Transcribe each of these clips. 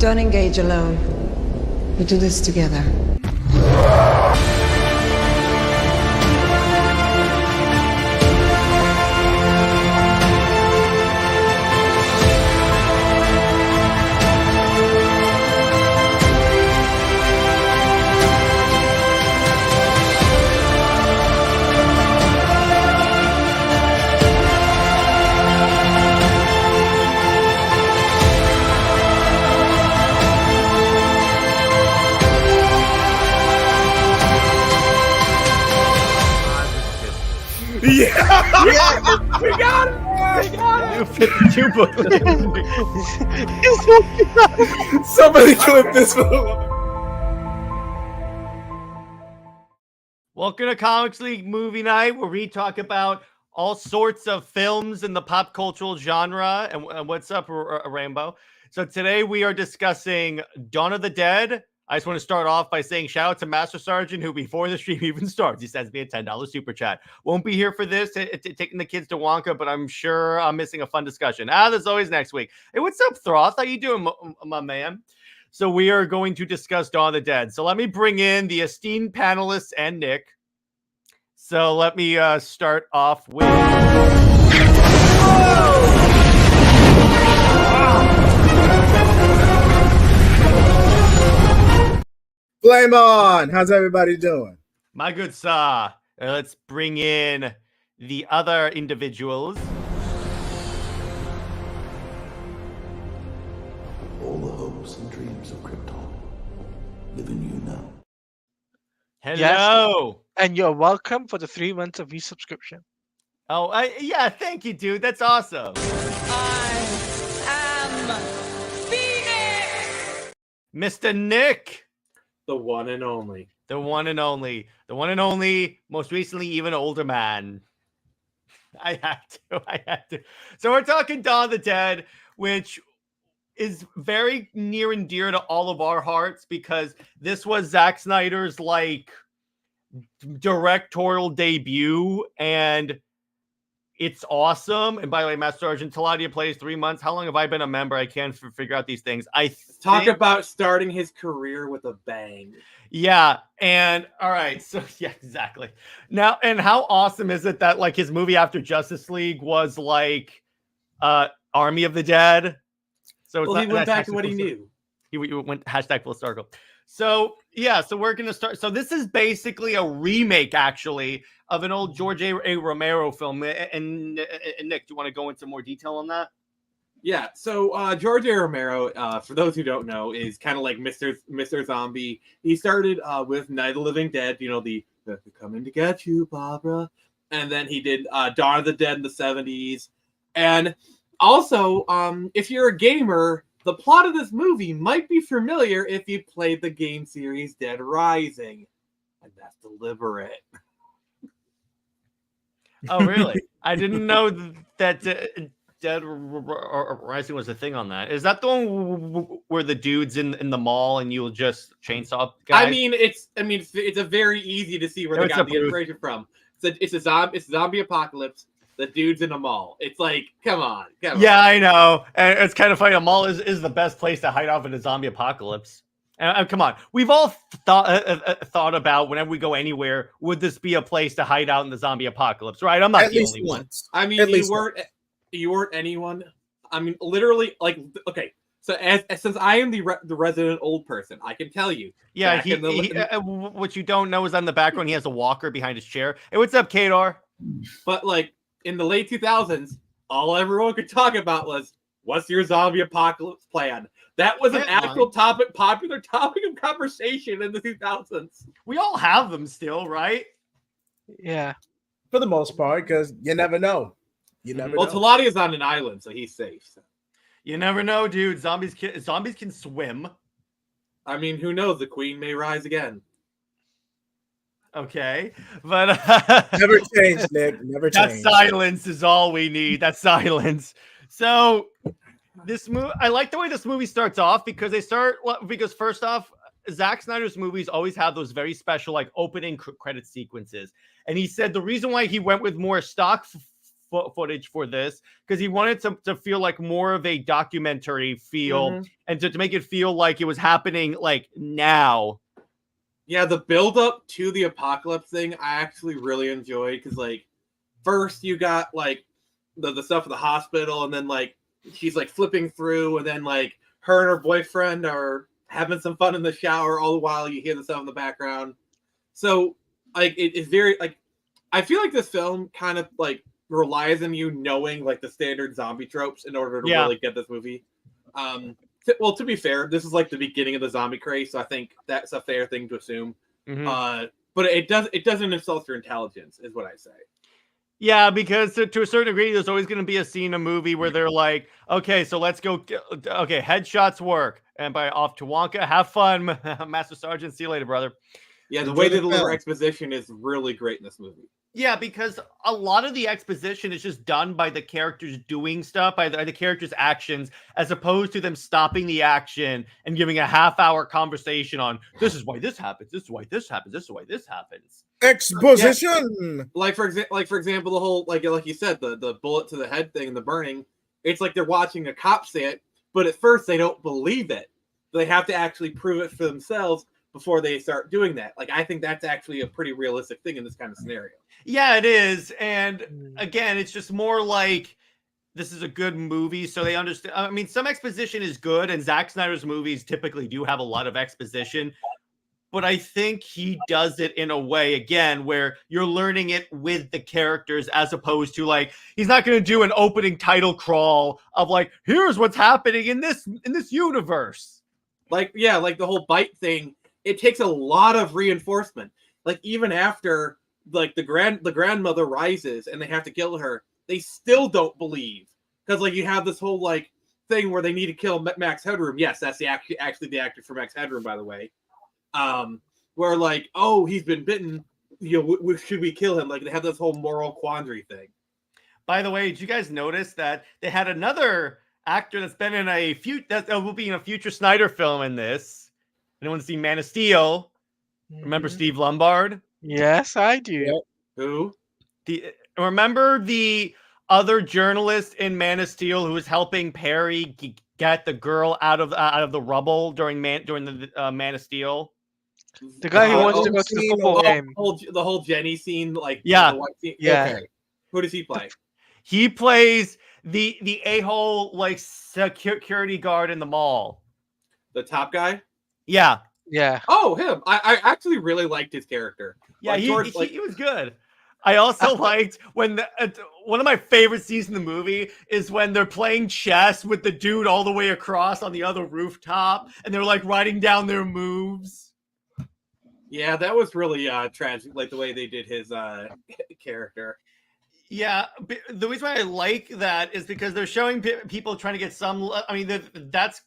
Don't engage alone. We do this together. Yeah, we got it. We got it. New 52 booklet. Somebody clip this one. Welcome to Comics League Movie Night, where we talk about all sorts of films in the pop cultural genre. And what's up, Rainbow? So today we are discussing Dawn of the Dead. I just want to start off by saying shout out to Master Sergeant, who before the stream even starts, he sends me a $10 super chat. Won't be here for this, taking the kids to Wonka, but I'm sure I'm missing a fun discussion. There's always next week. Hey, what's up, Throth? How you doing, my man? So we are going to discuss Dawn of the Dead. So let me bring in the esteemed panelists and Nick. So let me start off with... Flame on. How's everybody doing? My good sir. Let's bring in the other individuals. All the hopes and dreams of Krypton live in you now. Hello. Yes, and you're welcome for the 3 months of resubscription. Oh, yeah, thank you, dude. That's awesome. I am Phoenix! Mr. Nick. The one and only. The one and only. The one and only, most recently, even older man. I had to. So we're talking Dawn of the Dead, which is very near and dear to all of our hearts because this was Zack Snyder's, directorial debut, and it's awesome. And by the way, Master Sergeant Taladia plays 3 months. How long have I been a member? I can't figure out these things. Talk about starting his career with a bang. Yeah, and all right, so yeah, exactly. Now, and how awesome is it that his movie after Justice League was Army of the Dead? So it's he went back to what he knew. He went # full circle. So yeah, so we're gonna start. So this is basically a remake, actually, of an old George A. Romero film. And Nick, do you want to go into more detail on that? Yeah, so George A. Romero, for those who don't know, is kind of like Mr. Zombie. He started with Night of the Living Dead, the coming to get you, Barbara. And then he did Dawn of the Dead in the 70s. And also, if you're a gamer, the plot of this movie might be familiar if you played the game series Dead Rising. And that's deliberate. Oh, really? I didn't know that Dead Rising was a thing on that. Is that the one where the dude's in the mall and you'll just chainsaw guys? It's a very easy to see where they got the inspiration from. It's a zombie apocalypse. The dude's in a mall. It's like, come on. Yeah, I know. And it's kind of funny. A mall is the best place to hide off in a zombie apocalypse. And come on. We've all thought about whenever we go anywhere, would this be a place to hide out in the zombie apocalypse, right? I'm not the only one. I mean, you weren't anyone. I mean, literally, okay. So since I am the resident old person, I can tell you. Yeah, what you don't know is on the background, he has a walker behind his chair. Hey, what's up, Kadar? But in the late 2000s, all everyone could talk about was, what's your zombie apocalypse plan? That was an actual popular topic of conversation in the 2000s. We all have them still, right? Yeah. For the most part, because you never know. Well, Taladia's on an island, so he's safe. So. You never know, dude. Zombies can swim. I mean, who knows? The queen may rise again. Okay, but never change, Nick. Never change. That silence is all we need. That silence. So this movie, I like the way this movie starts off because first off, Zack Snyder's movies always have those very special opening credit sequences, and he said the reason why he went with more stock footage for this because he wanted to feel like more of a documentary feel and to make it feel like it was happening like now. Yeah, the build up to the apocalypse thing I actually really enjoyed because like first you got like the stuff at the hospital, and then like she's like flipping through, and then like her and her boyfriend are having some fun in the shower, all the while you hear the stuff in the background. So like it's very like I feel like this film kind of like relies on you knowing like the standard zombie tropes in order to really get this movie. Well, to be fair, this is like the beginning of the zombie craze, so I think that's a fair thing to assume. But it doesn't insult your intelligence, is what I say. Yeah, because to a certain degree, there's always going to be a scene in a movie where they're like, okay, so let's go. Okay, headshots work. And by off to Wonka, have fun, Master Sergeant. See you later, brother. Yeah, the way they deliver exposition is really great in this movie. Yeah, because a lot of the exposition is just done by the characters doing stuff, by the characters' actions, as opposed to them stopping the action and giving a half-hour conversation on, this is why this happens, this is why this happens, this is why this happens. Exposition. Yeah. Like for example, the whole like you said, the bullet to the head thing and the burning. It's like they're watching a cop say it, but at first they don't believe it. They have to actually prove it for themselves before they start doing that. Like I think that's actually a pretty realistic thing in this kind of scenario. Yeah, it is. And again, it's just more like this is a good movie, so they understand. I mean, some exposition is good, and Zack Snyder's movies typically do have a lot of exposition. But I think he does it in a way, again, where you're learning it with the characters as opposed to like, he's not going to do an opening title crawl of like, here's what's happening in this universe. Like, yeah, like the whole bite thing, it takes a lot of reinforcement. Like even after like the grandmother rises and they have to kill her, they still don't believe. Because like you have this whole like thing where they need to kill Max Headroom. Yes, that's actually the actor for Max Headroom, by the way. Where like, oh, he's been bitten, you know, should we kill him? Like they have this whole moral quandary thing. By the way, did you guys notice that they had another actor that's been in that will be in a future Snyder film in this? Anyone see Man of Steel? Remember Steve Lombard? Yes, I do. Yep. Who? Remember the other journalist in Man of Steel who was helping Perry get the girl out of the rubble during the Man of Steel? The guy who wants to go to the football game. The whole Jenny scene, like yeah, the white scene. Yeah. Okay. Who does he play? He plays the a-hole like security guard in the mall. The top guy. Yeah. Yeah. Oh, him. I actually really liked his character. Yeah, like, he was good. I also liked when one of my favorite scenes in the movie is when they're playing chess with the dude all the way across on the other rooftop, and they're like writing down their moves. Yeah, that was really tragic, like the way they did his character. Yeah, the reason why I like that is because they're showing people trying to get some. I mean, that's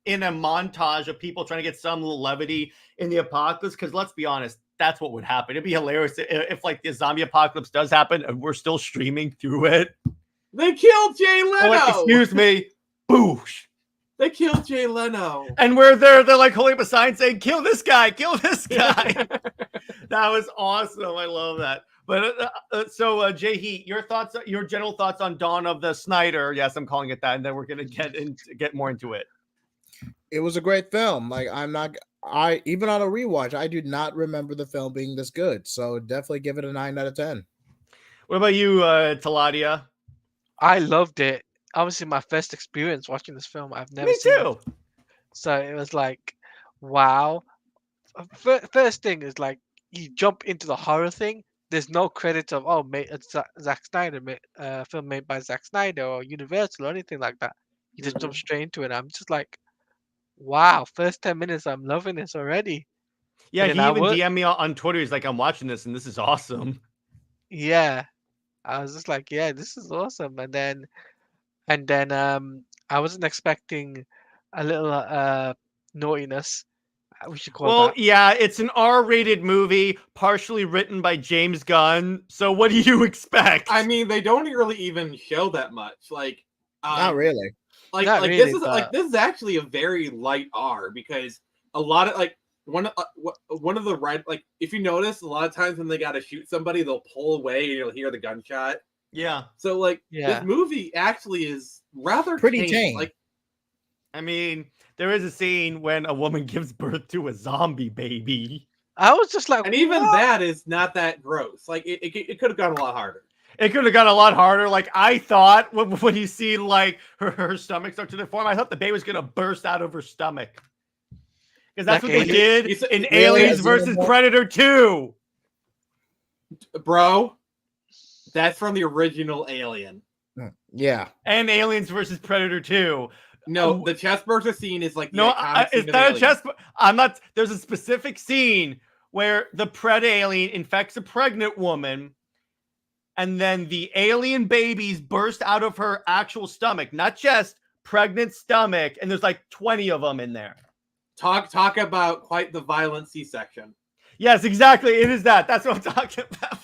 in a montage of people trying to get some levity in the apocalypse. Because let's be honest, that's what would happen. It'd be hilarious if like the zombie apocalypse does happen and we're still streaming through it. They killed Jay Leno. Like, excuse me, boosh. They killed Jay Leno. And where they're like holding up a sign saying, kill this guy, kill this guy. That was awesome. I love that. But so Jay Heat, your general thoughts on Dawn of the Snyder. Yes, I'm calling it that. And then we're going to get more into it. It was a great film. Like even on a rewatch, I do not remember the film being this good. So definitely give it a 9 out of 10. What about you, Taladia? I loved it. Obviously, my first experience watching this film. I've never Me seen too. it. So it was like, wow. First thing is like, you jump into the horror thing. There's no credit of, it's Zack Snyder, film made by Zack Snyder or Universal or anything like that. You just jump straight into it. I'm just like, wow, first 10 minutes, I'm loving this already. Yeah, he even DM'd me on Twitter. He's like, I'm watching this and this is awesome. Yeah. I was just like, yeah, this is awesome. And then I wasn't expecting a little naughtiness. We should call that. Yeah, it's an R-rated movie, partially written by James Gunn. So what do you expect? I mean, they don't really even show that much. Like, not really. This is actually a very light R because a lot of like one of the right, like if you notice, a lot of times when they got to shoot somebody, they'll pull away and you'll hear the gunshot. Yeah. So like Yeah. this movie actually is rather Pretty tame. tame. Like I mean, there is a scene when a woman gives birth to a zombie baby. I was just like, and even what? that is not that gross. Like it could have gone a lot harder. It could have gone a lot harder. Like I thought when you see like her stomach start to deform, I thought the baby was gonna burst out of her stomach. Because that's Like what they Alien? did You said- in really? Aliens As versus in- Predator 2. Bro, that's from the original Alien. Yeah. And Aliens versus Predator 2. No, the chest burster scene is like the No, iconic scene it's of not a Alien. chest. I'm not. There's a specific scene where the Pred alien infects a pregnant woman, and then the alien babies burst out of her actual stomach, not chest, pregnant stomach, and there's like 20 of them in there. Talk about quite the violent C-section. Yes, exactly. It is that. That's what I'm talking about.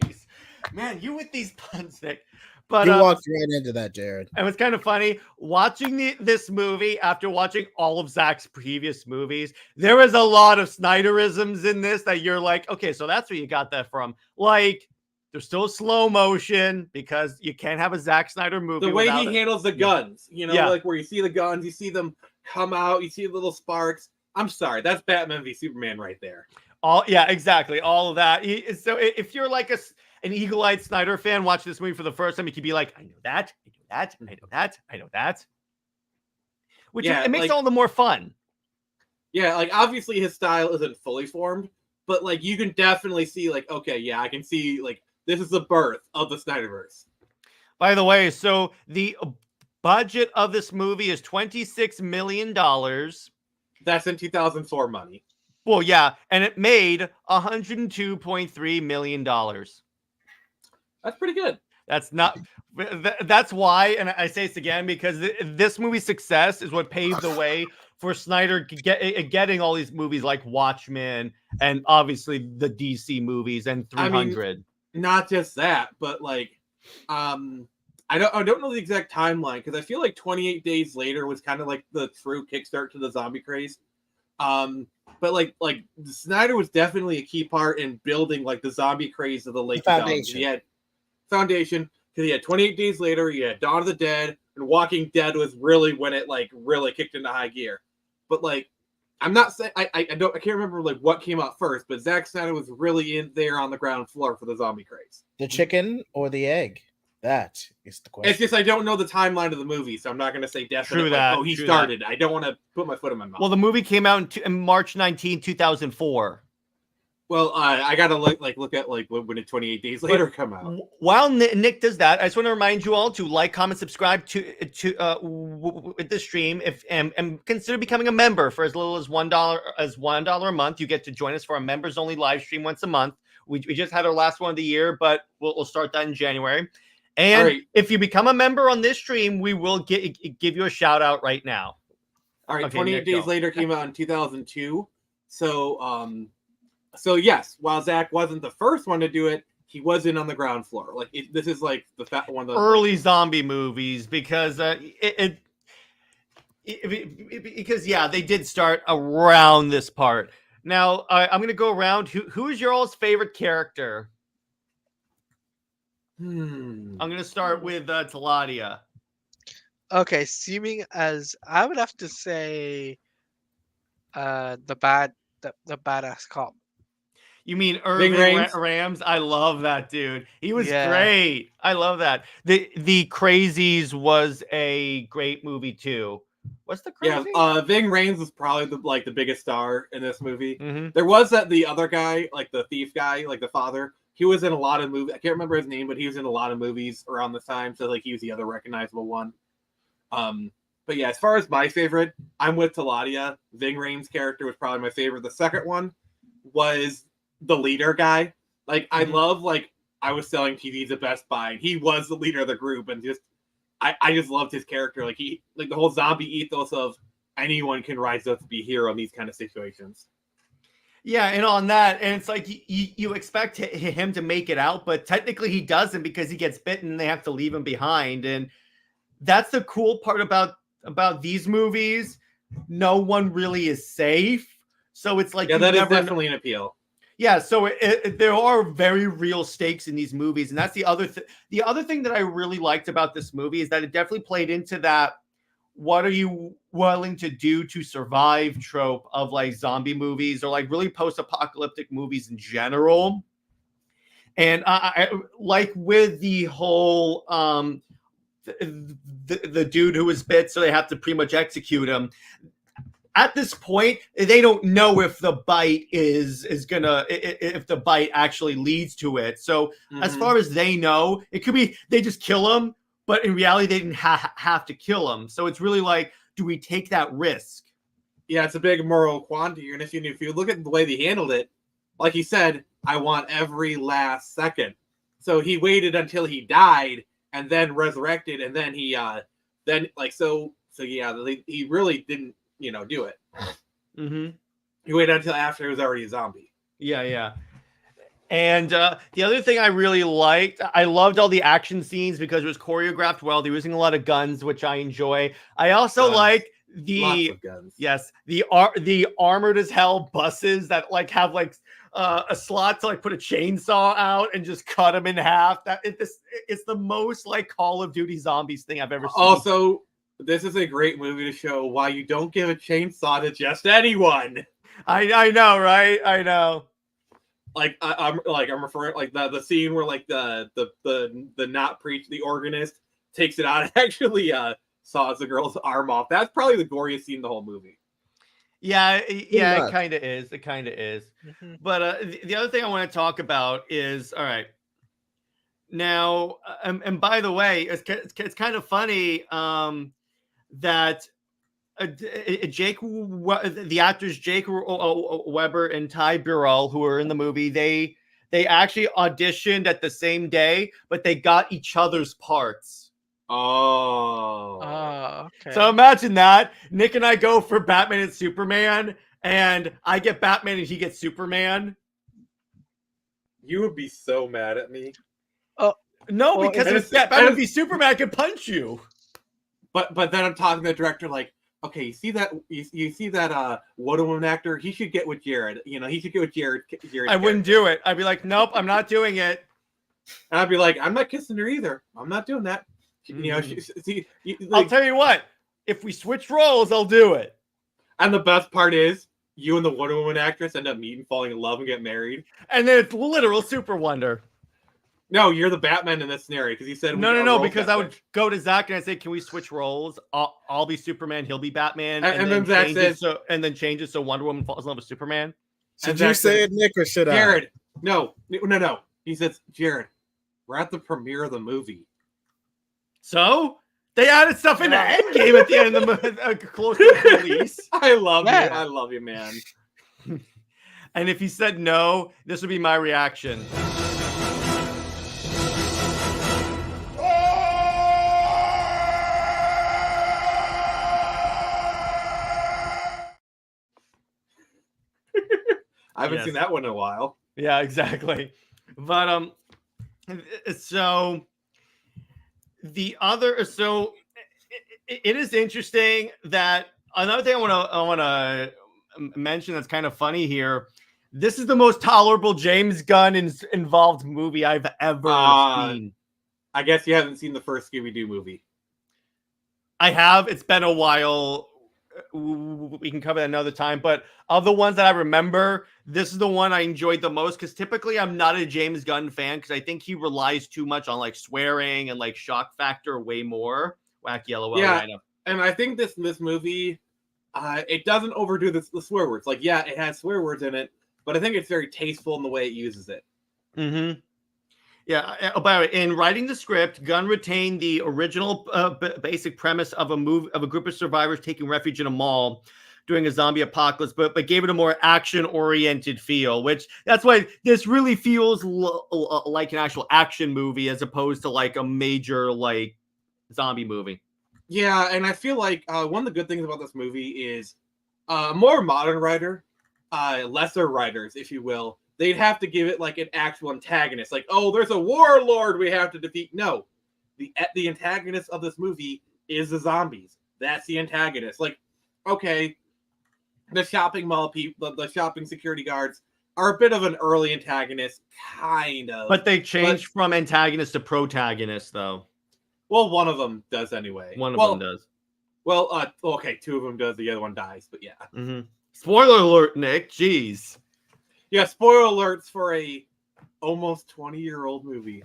Jeez. Man, you with these puns, Nick. But You walked right into that, Jared. and it's kind of funny watching this movie after watching all of Zack's previous movies. There is a lot of Snyderisms in this that you're like, okay, so that's where you got that from. Like, there's still slow motion because you can't have a Zack Snyder movie. The way without he it. handles the guns, you know, Yeah. like where you see the guns, you see them come out, you see little sparks. I'm sorry, that's Batman v Superman right there. All yeah, exactly. All of that. So if you're like an eagle-eyed Snyder fan, watch this movie for the first time, you could be like, I know that, I know that, I know that, I know that. Which Yeah, it makes like- it all the more fun. Yeah, like obviously his style isn't fully formed, but like you can definitely see, like, okay, yeah, I can see like this is the birth of the Snyderverse. By the way, so the budget of this movie is $26 million. That's in 2004 money. Well, yeah, and it made $102.3 million. That's pretty good. That's not. That's why, and I say this again because this movie's success is what paved the way for Snyder getting all these movies like Watchmen and obviously the DC movies and I mean, 300. Not just that, but like, I don't know the exact timeline because I feel like 28 Days Later was kind of like the true kickstart to the zombie craze. But like Snyder was definitely a key part in building like the zombie craze of the late 2000s. He had Foundation because he had 28 Days Later, he had Dawn of the Dead, and Walking Dead was really when it like really kicked into high gear. But like, I'm not saying I can't remember like what came out first, but Zack Snyder was really in there on the ground floor for the zombie craze. The chicken or the egg? That is the question. It's just I don't know the timeline of the movie, so I'm not going to say definitely. True that, He true started. I don't want to put my foot in my mouth. Well, the movie came out in March 19, 2004. Well, I gotta look at like when did 28 Days Later come out? While Nick does that, I just want to remind you all to like, comment, subscribe to the stream. If and consider becoming a member for as little as $1 a month. You get to join us for a members only live stream once a month. We just had our last one of the year, but we'll start that in January. And right. If you become a member on this stream, we will give you a shout out right now. All right, Okay, 28 Nick, Days go. Later came out in 2002. So yes, while Zack wasn't the first one to do it, he was in on the ground floor. Like this is like one of the Early zombie movies because because yeah, they did start around this part. Now I'm gonna go around. Who is your all's favorite character? I'm gonna start with Taladia. Okay, seeming as I would have to say, the badass cop. You mean Ving Ving Rhames? Rhames? I love that dude. He was Yeah. great. I love that. The Crazies was a great movie too. What's the Crazy? Yeah, Ving Rhames was probably the biggest star in this movie. Mm-hmm. There was the other guy, like the thief guy, like the father. He was in a lot of movies. I can't remember his name, but he was in a lot of movies around this time. So like he was the other recognizable one. But yeah, as far as my favorite, I'm with Taladia. Ving Rhames' character was probably my favorite. The second one was the leader guy. Like I love I was selling TVs at Best Buy, and he was the leader of the group, and just I just loved his character. Like he the whole zombie ethos of anyone can rise up to be a hero in these kind of situations. Yeah, and on that, and it's like you expect him to make it out, but technically he doesn't because he gets bitten and they have to leave him behind. And that's the cool part about these movies. No one really is safe. So it's like Yeah, you that is never definitely an appeal. Yeah, so there are very real stakes in these movies, and that's the other the other thing that I really liked about this movie is that it definitely played into that what are you willing to do to survive trope of like zombie movies or like really post-apocalyptic movies in general. And I like with the whole the dude who was bit, so they have to pretty much execute him. At this point, they don't know if the bite is gonna if the bite actually leads to it. So as far as they know, it could be they just kill him, but in reality, they didn't have to kill him. So it's really like, do we take that risk? Yeah, it's a big moral quandary. And if you look at the way they handled it, like he said, I want every last second. So he waited until he died and then resurrected, and then he he really didn't do it. He waited until after he was already a zombie. Yeah. And the other thing I really liked, I loved all the action scenes because it was choreographed well. They were using a lot of guns, which I enjoy. I also like the armored as hell buses that like have like a slot to like put a chainsaw out and just cut them in half. It's the most like Call of Duty Zombies thing I've ever seen. Also, this is a great movie to show why you don't give a chainsaw to just anyone. I know, right? I know. Like I'm referring like the scene where like the not preach the organist takes it out and actually saws the girl's arm off. That's probably the goriest scene in the whole movie. Yeah, it kind of is. It kind of is. But the other thing I want to talk about is, all right, now, and by the way, it's kind of funny that the actors Jake Weber and Ty Burrell, who are in the movie, they actually auditioned at the same day, but they got each other's parts. Oh, okay. So imagine that. Nick and I go for Batman and Superman, and I get Batman and he gets Superman. You would be so mad at me. No, because if Batman would be Superman, I could punch you. But then I'm talking to the director like, okay, you see that Wonder Woman actor? He should get with Jared. He should get with Jared. I wouldn't do it. I'd be like, nope, I'm not doing it. And I'd be like, I'm not kissing her either. I'm not doing that. I'll tell you what. If we switch roles, I'll do it. And the best part is, you and the Wonder Woman actress end up meeting, falling in love, and get married. And then it's literal Super Wonder. No, you're the Batman in this scenario because he said no. Because I would go to Zack and I say, "Can we switch roles? I'll be Superman, he'll be Batman." And then Zack says, changes so Wonder Woman falls in love with Superman. Should you say it, Nick, or should I? Jared, no. He says, Jared, we're at the premiere of the movie. So they added stuff in the end game at the end of the close to the release. I love you. I love you, man. And if he said no, this would be my reaction. I haven't seen that one in a while. Yeah, exactly. But so it is interesting that another thing I want to mention that's kind of funny here. This is the most tolerable James Gunn involved movie I've ever seen. I guess you haven't seen the first Scooby-Doo movie. I have. It's been a while. We can cover that another time. But of the ones that I remember, this is the one I enjoyed the most because typically I'm not a James Gunn fan because I think he relies too much on like swearing and like shock factor way more. Wacky LOL. Yeah, I know. And I think this movie, it doesn't overdo the swear words. Like, yeah, it has swear words in it, but I think it's very tasteful in the way it uses it. Mm-hmm. Yeah, about in writing the script, Gunn retained the original basic premise of a group of survivors taking refuge in a mall during a zombie apocalypse, but gave it a more action-oriented feel, which that's why this really feels like an actual action movie as opposed to like a major like zombie movie. Yeah, and I feel like one of the good things about this movie is a more modern writer, lesser writers, if you will, they'd have to give it like an actual antagonist. Like, oh, there's a warlord we have to defeat. No, the antagonist of this movie is the zombies. That's the antagonist. Like, okay, the shopping mall people, the shopping security guards, are a bit of an early antagonist, kind of. But they changed from antagonist to protagonist, though. Well, one of them does anyway. One of them does. Well, okay, two of them does. The other one dies, but yeah. Mm-hmm. Spoiler alert, Nick. Jeez. Yeah, spoiler alerts for a almost 20-year-old movie.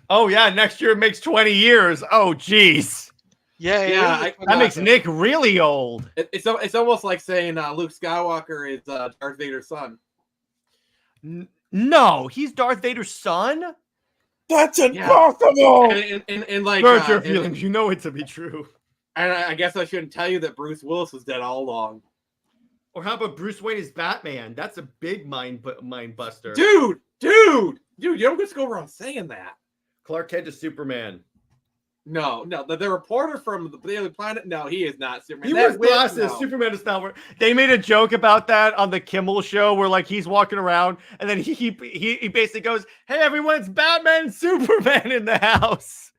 Oh, yeah, next year it makes 20 years. Oh, jeez. Yeah. That makes Nick really old. It's almost like saying Luke Skywalker is Darth Vader's son. No, he's Darth Vader's son? That's impossible! And like... Hurt your feelings. You know it to be true. And I guess I shouldn't tell you that Bruce Willis was dead all along. Or how about Bruce Wayne is Batman? That's a big mind buster. Dude, you don't just go around saying that. Clark Kent is Superman. No, the reporter from the other planet. No, he is not Superman. He wears glasses. No. Superman is not wearing. They made a joke about that on the Kimmel show, where like he's walking around, and then he basically goes, "Hey, everyone, it's Batman and Superman in the house."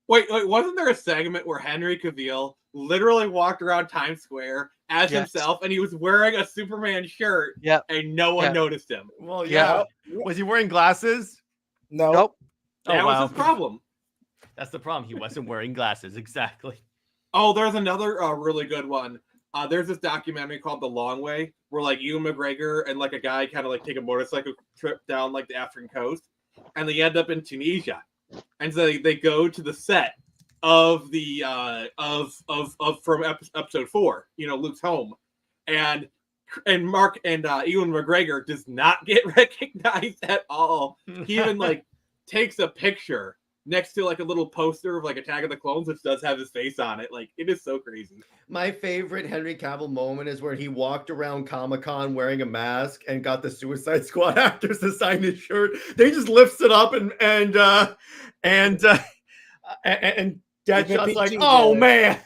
Wait, wasn't there a segment where Henry Cavill literally walked around Times Square as himself, and he was wearing a Superman shirt, and no one noticed him? Well, yeah. Was he wearing glasses? No. Nope. That was his problem. That's the problem. He wasn't wearing glasses. Exactly. Oh, there's another really good one. There's this documentary called The Long Way, where like Ewan McGregor and like a guy kind of like take a motorcycle trip down like the African coast, and they end up in Tunisia, and so they go to the set of the from episode 4, Luke's home, and Mark and Ewan McGregor does not get recognized at all. He even like takes a picture next to like a little poster of like Attack of the Clones, which does have his face on it. Like, it is so crazy. My favorite Henry Cavill moment is where he walked around Comic-Con wearing a mask and got the Suicide Squad actors to sign his shirt. They just lifts it up and Deadshot's like, oh man.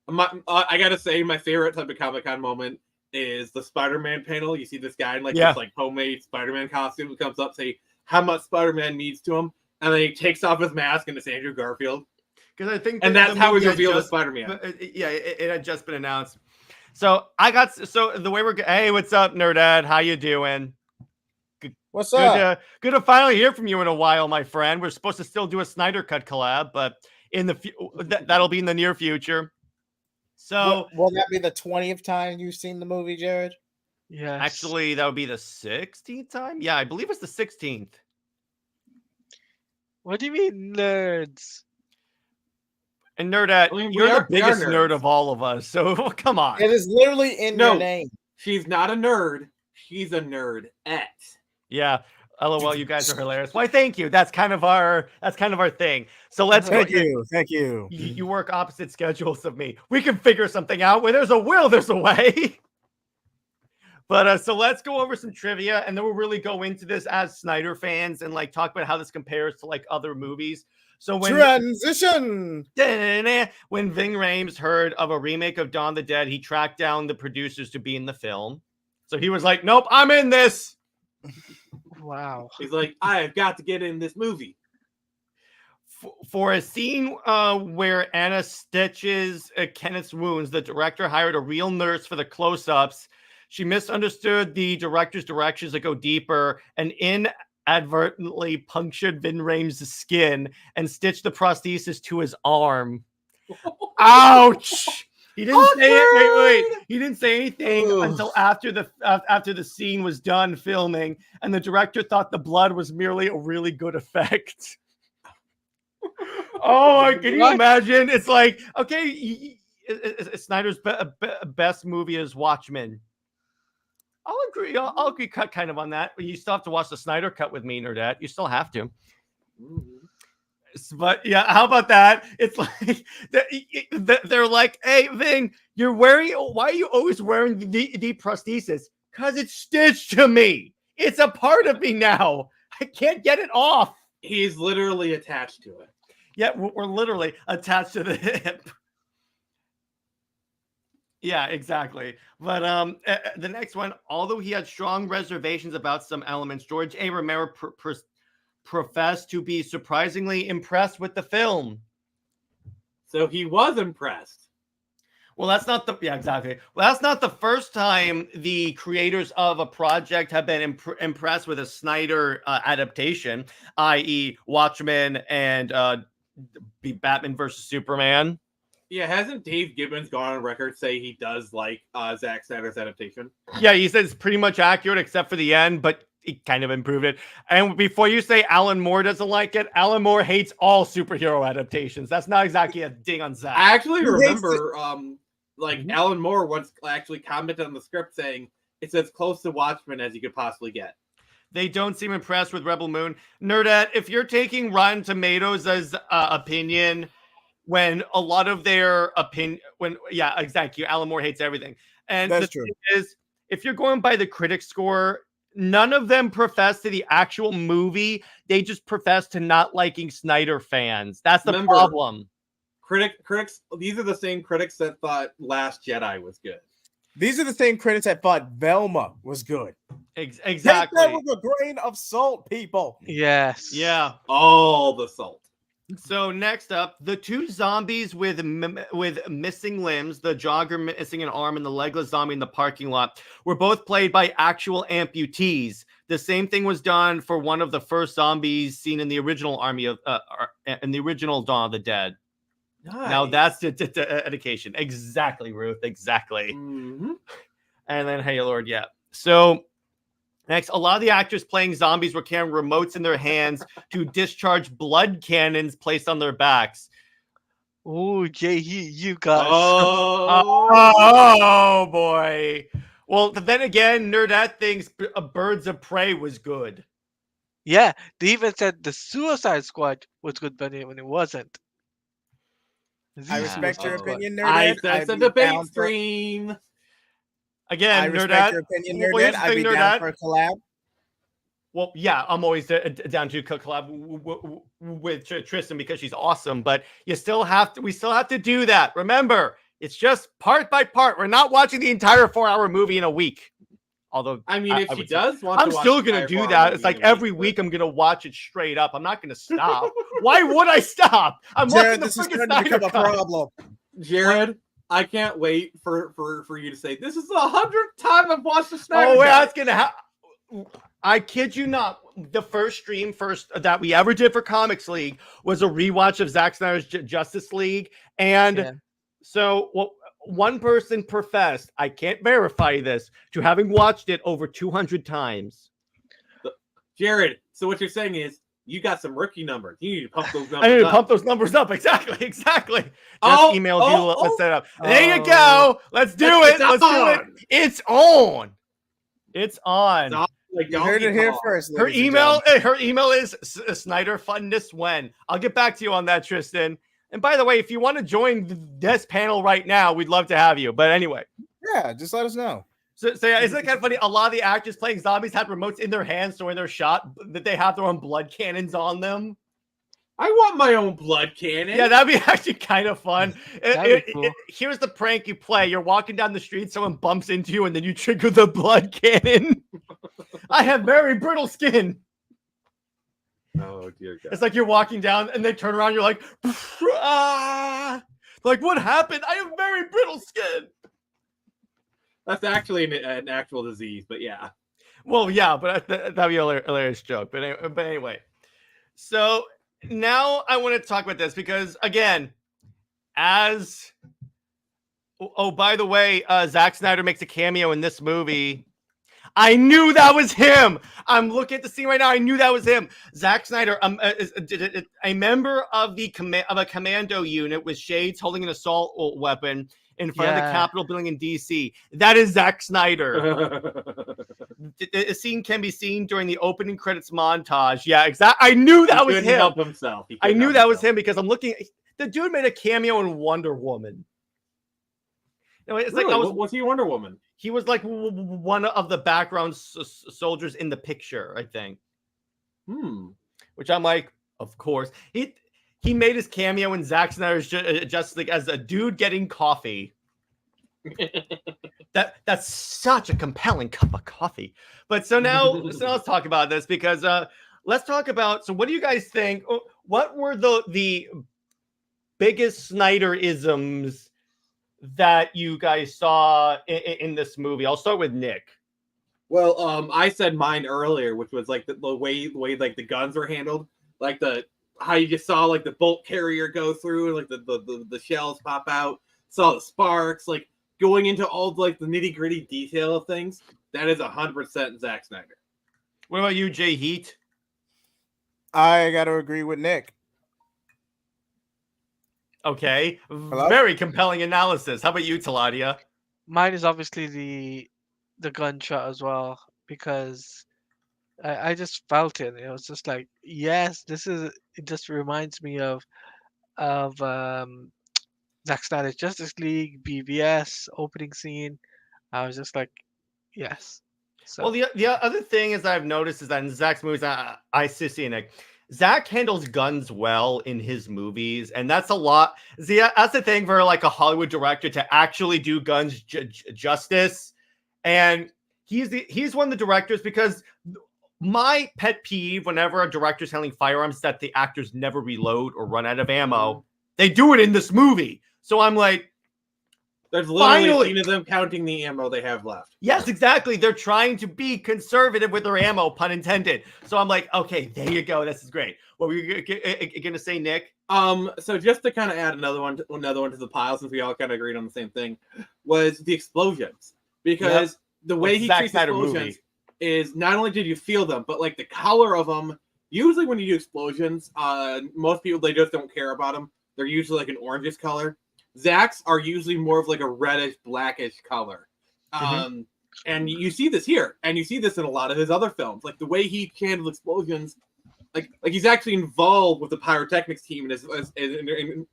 I gotta say, my favorite type of Comic-Con moment is the Spider-Man panel. You see this guy in like this like homemade Spider-Man costume who comes up, say how much Spider-Man means to him. And then he takes off his mask and it's Andrew Garfield. Because I think, that's how he's revealed as Spider-Man. Yeah, it had just been announced. So the way hey, what's up, Nerdad? How you doing? What's up? Good to finally hear from you in a while, my friend. We're supposed to still do a Snyder Cut collab, but in the that'll be in the near future. So will that be the 20th time you've seen the movie, Jared? Yeah. Actually, that would be the 16th time. Yeah, I believe it's the 16th. What do you mean, nerds? And Nerdette, you're the biggest nerd of all of us, so come on. It is literally in your name. She's not a nerd. She's a nerdette. Yeah. LOL, you guys are hilarious. Why, thank you. That's kind of our thing. So let's Thank you. You work opposite schedules of me. We can figure something out. Where there's a will, there's a way. But so let's go over some trivia, and then we'll really go into this as Snyder fans and like talk about how this compares to like other movies. So when transition, when Ving Rhames heard of a remake of Dawn of the Dead, he tracked down the producers to be in the film. So he was like, "Nope, I'm in this." Wow. He's like, "I've got to get in this movie." For a scene where Anna stitches Kenneth's wounds, the director hired a real nurse for the close-ups. She misunderstood the director's directions to go deeper and inadvertently punctured Ving Rhames' skin and stitched the prosthesis to his arm. Ouch! He didn't say it. Wait. He didn't say anything until after the scene was done filming, and the director thought the blood was merely a really good effect. Oh, can you imagine? It's like, okay, Snyder's best movie is Watchmen. I'll agree. I'll agree kind of on that. You still have to watch the Snyder Cut with me, Nerdette. You still have to. But yeah, how about that? It's like they're like, "Hey, Ving, why are you always wearing the prosthesis? Because it's stitched to me. It's a part of me now. I can't get it off." He's literally attached to it. Yeah, we're literally attached to the hip. Yeah, exactly. But the next one, although he had strong reservations about some elements, George A. Romero professed to be surprisingly impressed with the film. So he was impressed. Well, that's not the exactly. Well, that's not the first time the creators of a project have been impressed with a Snyder adaptation, i.e., Watchmen and Batman versus Superman. Yeah, hasn't Dave Gibbons gone on record say he does like Zack Snyder's adaptation? Yeah, he says it's pretty much accurate except for the end, but he kind of improved it. And before you say Alan Moore doesn't like it, Alan Moore hates all superhero adaptations. That's not exactly a ding on Zack. I actually He remember, Alan Moore once actually commented on the script saying it's as close to Watchmen as you could possibly get. They don't seem impressed with Rebel Moon. Nerdette, if you're taking Rotten Tomatoes as opinion, when a lot of their opinion, exactly, Alan Moore hates everything. And That's the true. thing is, if you're going by the critic score, none of them profess to the actual movie. They just profess to not liking Snyder fans. That's the problem. Critics, these are the same critics that thought Last Jedi was good. These are the same critics that thought Velma was good. Exactly. Take that with a grain of salt, people. Yes. Yeah. All the salt. So next up, the two zombies with missing limbs, the jogger missing an arm and the legless zombie in the parking lot, were both played by actual amputees. The same thing was done for one of the first zombies seen in the original in the original Dawn of the Dead. Nice. Now that's the dedication. Exactly, Ruth. Exactly. Mm-hmm. And then, hey, Lord, yeah. So next, a lot of the actors playing zombies were carrying remotes in their hands to discharge blood cannons placed on their backs. Oh, Jay, you got Oh boy. Well, then again, Nerdette thinks Birds of Prey was good. Yeah, they even said the Suicide Squad was good, but when it wasn't. I respect your opinion, I Nerdette. that's a I'd be debate down for- stream. Again, I respect Nerdette. your opinion, What do you Nerdette. I'd be think, down Nerdette? for a collab. Well, yeah, I'm always down to collab with Tristan because she's awesome, but we still have to do that. Remember, it's just part by part. We're not watching the entire 4-hour movie in a week. Although, I mean, if I she would say- does want I'm to watch still the going to entire do horror that. movie It's like in a every but- week I'm going to watch it straight up. I'm not going to stop. Why would I stop? I'm watching Jared, the this is freaking starting to become Snyder a Cut. problem. Jared, I can't wait for you to say this is the 100th time I've watched the Snyder Oh, Cut." yeah, that's going to happen. I kid you not. The first stream that we ever did for Comics League was a rewatch of Zack Snyder's Justice League. And so one person professed, I can't verify this, to having watched it over 200 times. Jared, so what you're saying is you got some rookie numbers. You need to pump those numbers I need to up. pump those numbers up. Exactly. Just Oh, emailed you. oh, Let's set it up. oh. There you go. Let's do it. Let's do it. It's on. It's on. Like You heard it Donkey here Kong. first. Her ladies and email, gentlemen. her email is Snyder Funness when. I'll get back to you on that, Tristan. And by the way, if you want to join this panel right now, we'd love to have you. But anyway, Yeah, just let us know. so yeah, isn't it kind of funny? A lot of the actors playing zombies had remotes in their hands, so when they're shot, that they have their own blood cannons on them. I want my own blood cannon. Yeah, that'd be actually kind of fun. That'd be cool. Here's the prank you play: you're walking down the street, someone bumps into you, and then you trigger the blood cannon. I have very brittle skin. Oh dear God. It's like you're walking down and they turn around, you're like, ah! Like, what happened? I have very brittle skin. That's actually an actual disease, but yeah. Well, yeah, but that'd be a hilarious joke. But anyway, so now I want to talk about this because, again, by the way, Zack Snyder makes a cameo in this movie. I knew that was him. I'm looking at the scene right now. I knew that was him. Zack Snyder, is a member of a commando unit with shades holding an assault weapon in front of the Capitol building in DC. That is Zack Snyder. The scene can be seen during the opening credits montage. Yeah, exactly. I knew that was couldn't him. help himself. He I couldn't knew help that was himself. him because I'm looking. The dude made a cameo in Wonder Woman. It's Really? like Was he Wonder Woman? he was like one of the background soldiers in the picture, I think. Which I'm like, of course. He made his cameo in Zack Snyder's Justice League as a dude getting coffee. That's such a compelling cup of coffee. But so now let's talk about this because let's talk about. So what do you guys think? What were the biggest Snyderisms that you guys saw in this movie? I'll start with Nick. Well, I said mine earlier, which was like the way like the guns were handled, like how you just saw like the bolt carrier go through, like the shells pop out, saw the sparks, like going into all like the nitty gritty detail of things. That is 100% Zack Snyder. What about you, Jay Heat? I got to agree with Nick. Okay, Hello? very compelling analysis. How about you, Taladia? Mine is obviously the gunshot as well, because I just felt it. It was just like, yes, it just reminds me of Zack Snyder's Justice League, BVS opening scene. I was just like, yes. So Well, the other thing is I've noticed is that in Zach's movies, I see Nick. Zach handles guns well in his movies, and that's a lot. See, that's the thing for like a Hollywood director to actually do guns justice. And he's one of the directors, because my pet peeve whenever a director's handling firearms is that the actors never reload or run out of ammo. They do it in this movie. So I'm like, There's literally finally! a scene of them counting the ammo they have left. Yes, exactly. They're trying to be conservative with their ammo, pun intended. So I'm like, okay, there you go. This is great. What were you going to say, Nick? So just to kind of add another one to the pile, since we all kind of agreed on the same thing, was the explosions. Because the way he Zack treats Snyder explosions movie. is not only did you feel them, but like the color of them. Usually when you do explosions, most people, they just don't care about them. They're usually like an orangish color. Zack's are usually more of like a reddish, blackish color. And you see this here, and you see this in a lot of his other films. Like the way he handles explosions, like he's actually involved with the pyrotechnics team, and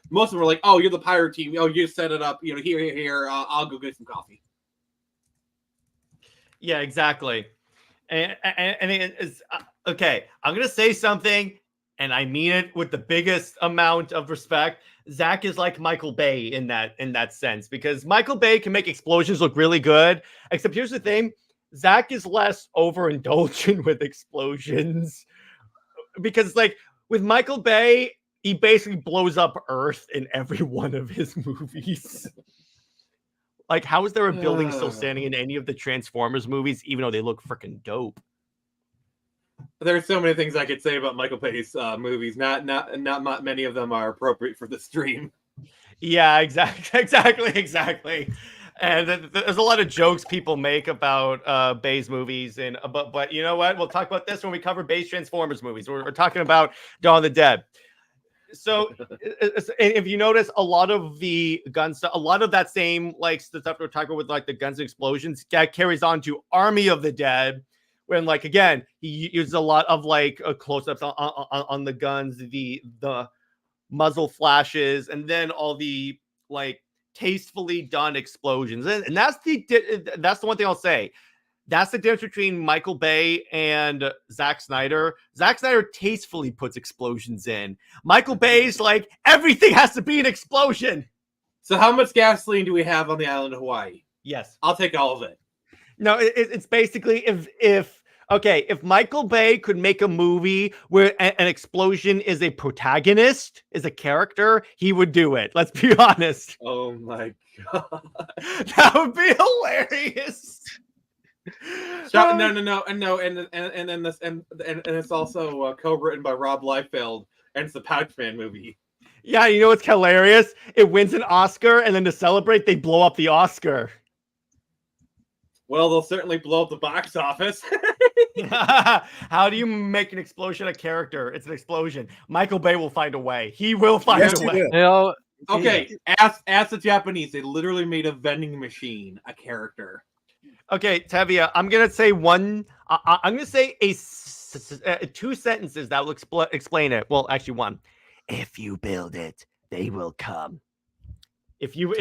most of them are like, "Oh, you're the pyro team. Oh, you set it up. You know, here. I'll go get some coffee." Yeah, exactly. And it's okay. I'm gonna say something, and I mean it with the biggest amount of respect. Zack is like Michael Bay in that sense, because Michael Bay can make explosions look really good. Except here's the thing: Zack is less overindulgent with explosions, because like with Michael Bay, he basically blows up Earth in every one of his movies. Like, how is there a building still standing in any of the Transformers movies, even though they look freaking dope? There's so many things I could say about Michael Bay's movies. Not many of them are appropriate for the stream. Yeah, exactly. And there's a lot of jokes people make about Bay's movies, and but you know what? We'll talk about this when we cover Bay's Transformers movies. We're talking about Dawn of the Dead. So if you notice, a lot of the gun stuff, a lot of that same like stuff we're talking about with like the guns and explosions, that carries on to Army of the Dead, when like again he uses a lot of like close-ups on the guns, the muzzle flashes, and then all the like tastefully done explosions, and that's the one thing I'll say. That's the difference between Michael Bay and Zack Snyder. Zack Snyder tastefully puts explosions in. Michael Bay's like, everything has to be an explosion. So how much gasoline do we have on the island of Hawaii? Yes. I'll take all of it. No, it's basically if Michael Bay could make a movie where an explosion is a protagonist, is a character, he would do it. Let's be honest. Oh my God. That would be hilarious. No, and it's also co-written by Rob Liefeld, and it's the Pouchman movie. Yeah, you know what's hilarious? It wins an Oscar, and then to celebrate, they blow up the Oscar. Well, they'll certainly blow up the box office. How do you make an explosion a character? It's an explosion. Michael Bay will find a way. He will find a way. You know, Okay, ask the Japanese. They literally made a vending machine a character. Okay, Tevia, I'm gonna say one. I'm gonna say two sentences that will explain it. Well, actually, one. If you build it, they will come. If you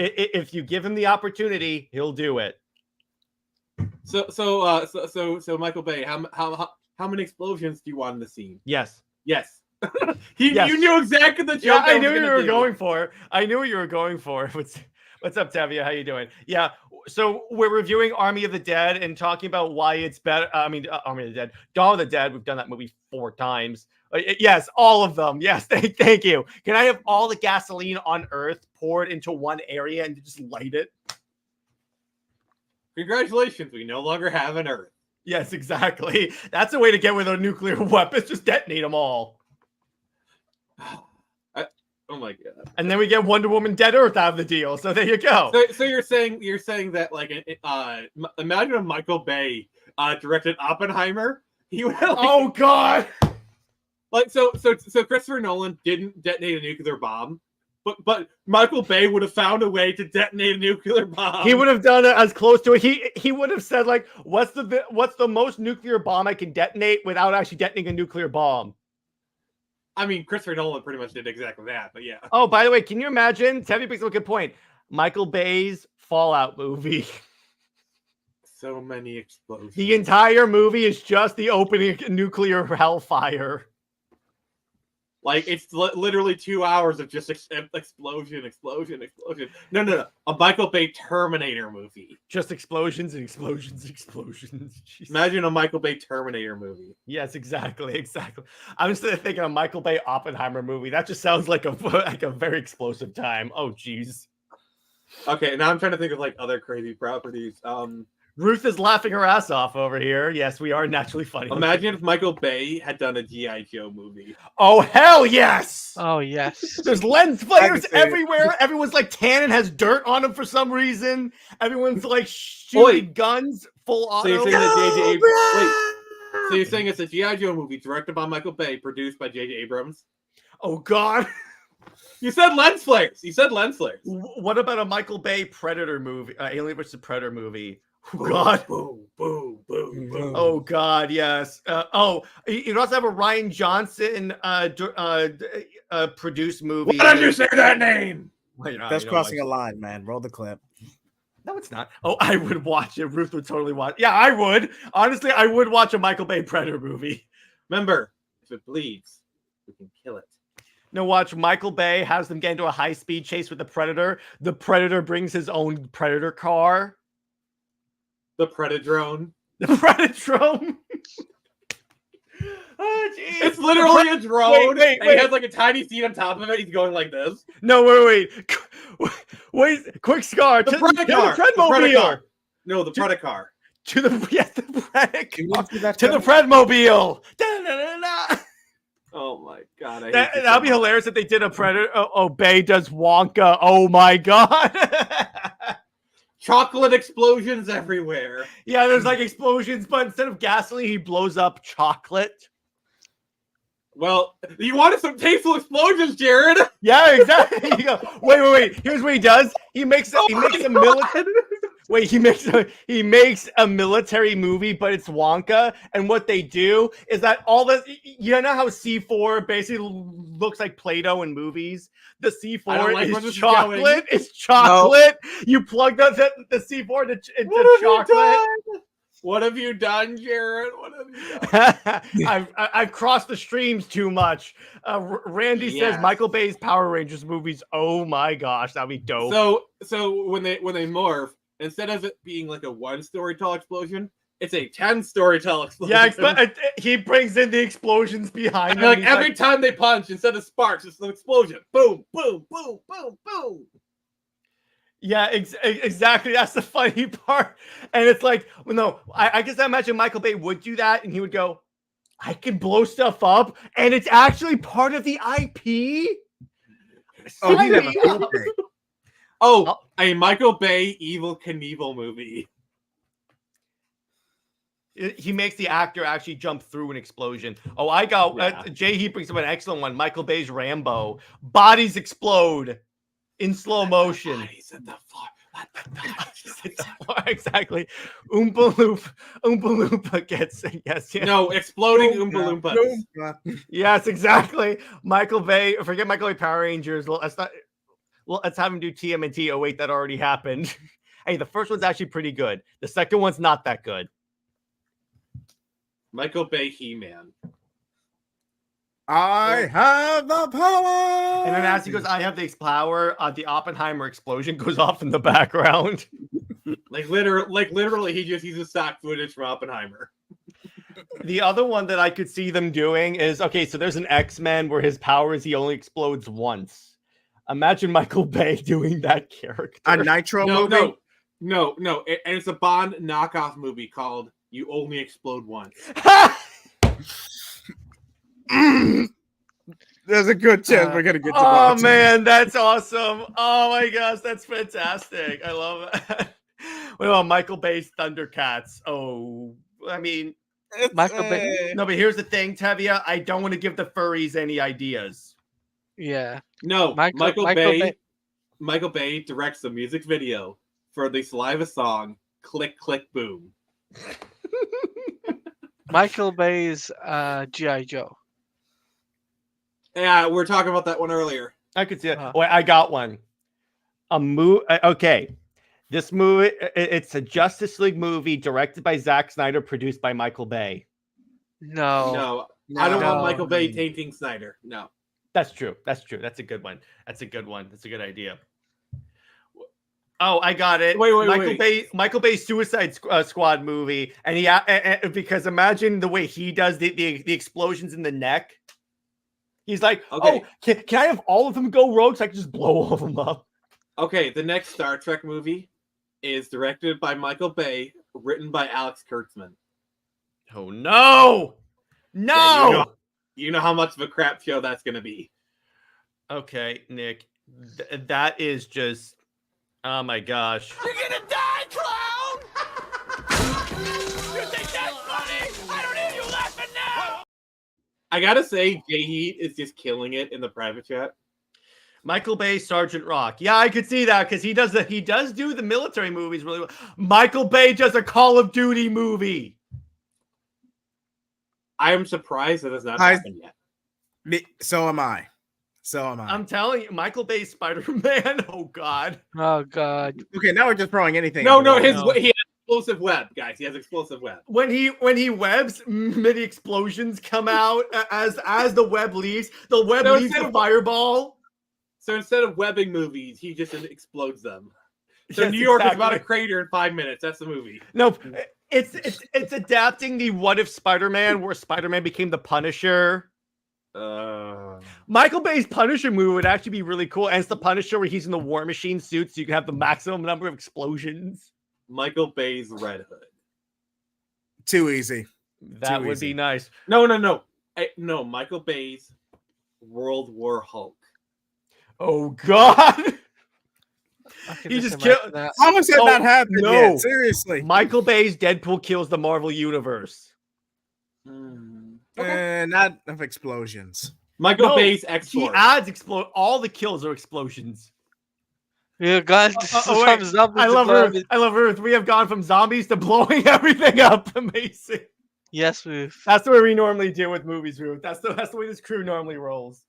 give him the opportunity, he'll do it. So Michael Bay, how many explosions do you want in the scene? Yes. Yes. Yes. You knew exactly the joke. Yeah, I knew what you were going for. What's up, Tevia? How you doing? Yeah. So we're reviewing Army of the Dead and talking about why it's better. Army of the Dead, Dawn of the Dead. We've done that movie 4 times. Yes, all of them. Yes, thank you. Can I have all the gasoline on Earth poured into one area and just light it? Congratulations, we no longer have an Earth. Yes, exactly. That's a way to get with a nuclear weapons. Just detonate them all. Oh my god! And then we get Wonder Woman Dead Earth out of the deal. So there you go. So you're saying that like imagine if Michael Bay directed Oppenheimer. He would have, Oh god. like so Christopher Nolan didn't detonate a nuclear bomb, but Michael Bay would have found a way to detonate a nuclear bomb. He would have done it as close to it. He would have said like, what's the most nuclear bomb I can detonate without actually detonating a nuclear bomb? I mean, Christopher Nolan pretty much did exactly that, but yeah. Oh, by the way, can you imagine? Tevye brings up a good point. Michael Bay's Fallout movie. So many explosions. The entire movie is just the opening nuclear hellfire. Like, it's literally 2 hours of just explosion. No. A Michael Bay Terminator movie. Just explosions and explosions and explosions. Jeez. Imagine a Michael Bay Terminator movie. Yes, exactly. I'm just thinking a Michael Bay Oppenheimer movie. That just sounds like a very explosive time. Oh, jeez. Okay, now I'm trying to think of like other crazy properties. Ruth is laughing her ass off over here. Yes, we are naturally funny. Imagine if Michael Bay had done a G.I. Joe movie. Oh, hell yes! Oh, yes. There's lens flares everywhere. Everyone's like tan and has dirt on them for some reason. Everyone's like shooting guns full auto. So you're saying that So you're saying it's a G.I. Joe movie directed by Michael Bay, produced by J.J. Abrams? Oh, God. You said lens flares. What about a Michael Bay Predator movie? Alien vs. Predator movie? Oh, God. Boom. Oh, God, yes. You'd also have a Ryan Johnson produced movie. Why did you say that name? Well, That's crossing a line, man. Roll the clip. No, it's not. Oh, I would watch it. Ruth would totally watch. Yeah, I would. Honestly, I would watch a Michael Bay Predator movie. Remember, if it bleeds, we can kill it. No, watch. Michael Bay has them get into a high-speed chase with the Predator. The Predator brings his own Predator car. The Predadrone. The Predadrone. Oh, geez. It's literally a drone. Wait. And he has like a tiny seat on top of it. He's going like this. No, wait. Quick scar. The To Predacar. the Predmobile. No, the Predacar. To the Predacar. To the Predmobile. Da-da-da-da-da. Oh my god. That'd be hilarious if they did a Predator. Oh, Bay does Wonka. Oh my god. Chocolate explosions everywhere. Yeah, there's like explosions, but instead of gasoline, he blows up chocolate. Well, you wanted some tasteful explosions, Jared. Yeah, exactly. You go, wait. Here's what he does. He makes a military. Wait, he makes a military movie, but it's Wonka. And what they do is that all the, you know how C4 basically looks like Play-Doh in movies? The C4 is chocolate. It's chocolate. No. You plug the C4 into chocolate. What have you done, Jared? What have you done? I've crossed the streams too much. Randy says Michael Bay's Power Rangers movies. Oh my gosh, that'd be dope. So when they morph, instead of it being like a 1-story tall explosion, it's a 10-story tall explosion. Yeah, he brings in the explosions behind him. Like every time they punch, instead of sparks, it's an explosion. Boom, boom, boom, boom, boom. Yeah, exactly. That's the funny part. And it's like, well, no, I guess I imagine Michael Bay would do that, and he would go, I can blow stuff up, and it's actually part of the IP. Oh, he'd have a cool thing. Oh, a Michael Bay Evel Knievel movie. He makes the actor actually jump through an explosion. Oh, I got Jay. He brings up an excellent one. Michael Bay's Rambo. Bodies explode in slow motion. Bodies at the floor. Exactly. Oompa Loompa gets yes. No, exploding Oompa Loompas. Yes, exactly. Michael Bay. Forget Michael Bay Power Rangers. Let's have him do TMNT. Oh wait, that already happened. Hey, the first one's actually pretty good. The second one's not that good. Michael Bay He-Man. I have the power. And then as he goes, I have the power. The Oppenheimer explosion goes off in the background. Literally, he just uses stock footage from Oppenheimer. The other one that I could see them doing is, okay, so there's an X-Men where his power is he only explodes once. Imagine Michael Bay doing that character. A Nitro movie? No. And it's a Bond knockoff movie called You Only Explode Once. There's a good chance we're gonna get to Oh watch it. man, that's awesome. Oh my gosh, that's fantastic. I love it. What about Michael Bay's Thundercats? Oh, I mean, Michael Bay. no, but here's the thing, Tevia. I don't want to give the furries any ideas. Yeah. No, Michael Michael Bay directs the music video for the Saliva song "Click Click Boom." Michael Bay's G.I. Joe. Yeah, we were talking about that one earlier. I could see it. Wait, I got one. Okay. This movie, it's a Justice League movie directed by Zack Snyder, produced by Michael Bay. No. I don't want Michael Bay tainting Snyder. No. That's true. That's a good one. That's a good idea. Oh, I got it. Wait. Michael Bay's Suicide Squad movie, and he because imagine the way he does the explosions in the neck. He's like, okay. Oh, can I have all of them go rogue so I can just blow all of them up? Okay, the next Star Trek movie is directed by Michael Bay, written by Alex Kurtzman. Oh no! No! Yeah, you know how much of a crap show that's going to be. Okay, Nick, that is just, oh my gosh. You're gonna die, clown! You think that's funny? I don't hear you laughing now! I gotta say, Jay Heat is just killing it in the private chat. Michael Bay, Sergeant Rock. Yeah, I could see that because he does do the military movies really well. Michael Bay does a Call of Duty movie. I am surprised that has not happened yet. So am I. I'm telling you, Michael Bay's Spider-Man. Oh God. Oh God. Okay, now we're just throwing anything. He has explosive web, guys. He has explosive web. When he webs, many explosions come out as the web leaves. The web leaves the fireball. So instead of webbing movies, he just explodes them. So Yes, New York is exactly. about a crater in 5 minutes. That's the movie. No, it's adapting the What If Spider-Man, where Spider-Man became the Punisher. Michael Bay's Punisher movie would actually be really cool, and it's the Punisher where he's in the War Machine suit, so you can have the maximum number of explosions. Michael Bay's Red Hood. Too easy. That would be nice. No. No, Michael Bay's World War Hulk. Oh God. He just killed. How has that not happened yet? Seriously. Michael Bay's Deadpool kills the Marvel Universe. Not of explosions. Michael Bay's X-Force. He adds all the kills are explosions. Yeah, God, Wait. I love Earth. I love Earth. We have gone from zombies to blowing everything up. Amazing. Yes, Ruth. That's the way we normally deal with movies, Ruth. That's the way this crew normally rolls.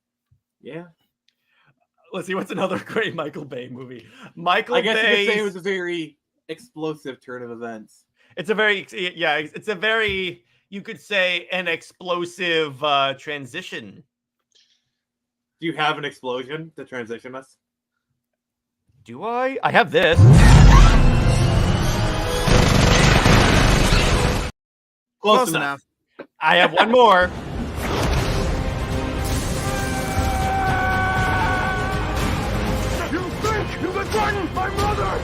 Yeah. Let's see, what's another great Michael Bay movie? I guess you could say it was a very explosive turn of events. It's a very, you could say, an explosive transition. Do you have an explosion to transition us? Do I? I have this. Close enough. I have one more. My mother!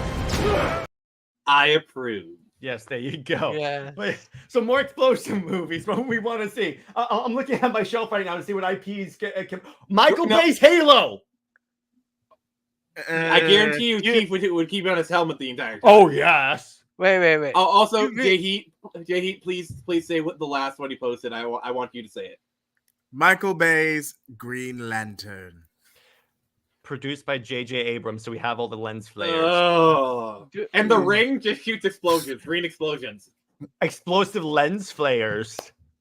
I approve. Yes, there you go. Yeah. But some more explosive movies. What we want to see. I'm looking at my shelf right now to see what IPs can. Michael Bay's Halo. I guarantee you, Chief would keep on his helmet the entire time. Oh yes. Wait. Also, Jay Heat, please say what the last one he posted. I want you to say it. Michael Bay's Green Lantern. Produced by J.J. Abrams, so we have all the lens flares. Oh, and the ring just shoots explosions, green explosions. Explosive lens flares.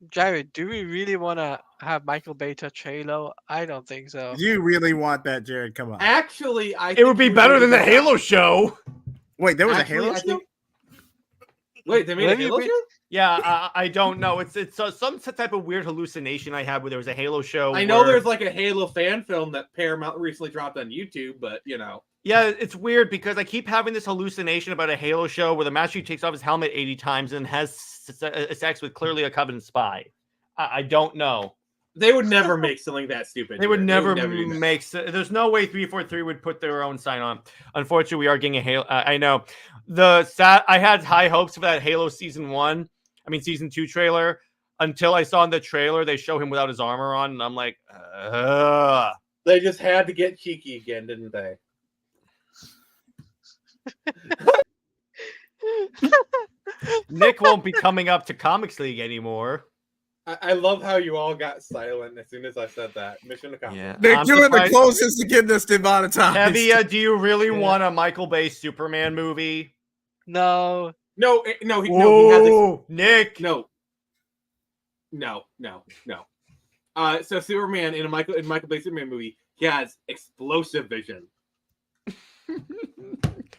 Jared, do we really want to have Michael Bay touch Halo? I don't think so. You really want that, Jared? Come on. Actually, it would be better than the Halo show. Wait, there was a Halo show? Wait, they made a Halo show? Yeah, I don't know. It's some type of weird hallucination I had where there was a Halo show. I know there's like a Halo fan film that Paramount recently dropped on YouTube, but you know. Yeah, it's weird because I keep having this hallucination about a Halo show where the Master Chief takes off his helmet 80 times and has sex with clearly a Covenant spy. I don't know. They would never make something that stupid. They would never do that. make. There's no way 343 would put their own sign on. Unfortunately, we are getting a Halo. I know. I had high hopes for that Halo season 2 trailer until I saw in the trailer they show him without his armor on, and I'm like, ugh. They just had to get cheeky again, didn't they? Nick won't be coming up to Comics League anymore. I love how you all got silent as soon as I said that. Mission accomplished. Yeah, They're I'm doing the surprised- closest to getting this demonetized. Heavy, do you really want a Michael Bay Superman movie? No. No, he has Ooh, Nick. no. So Superman in Michael Bay Superman movie, he has explosive vision.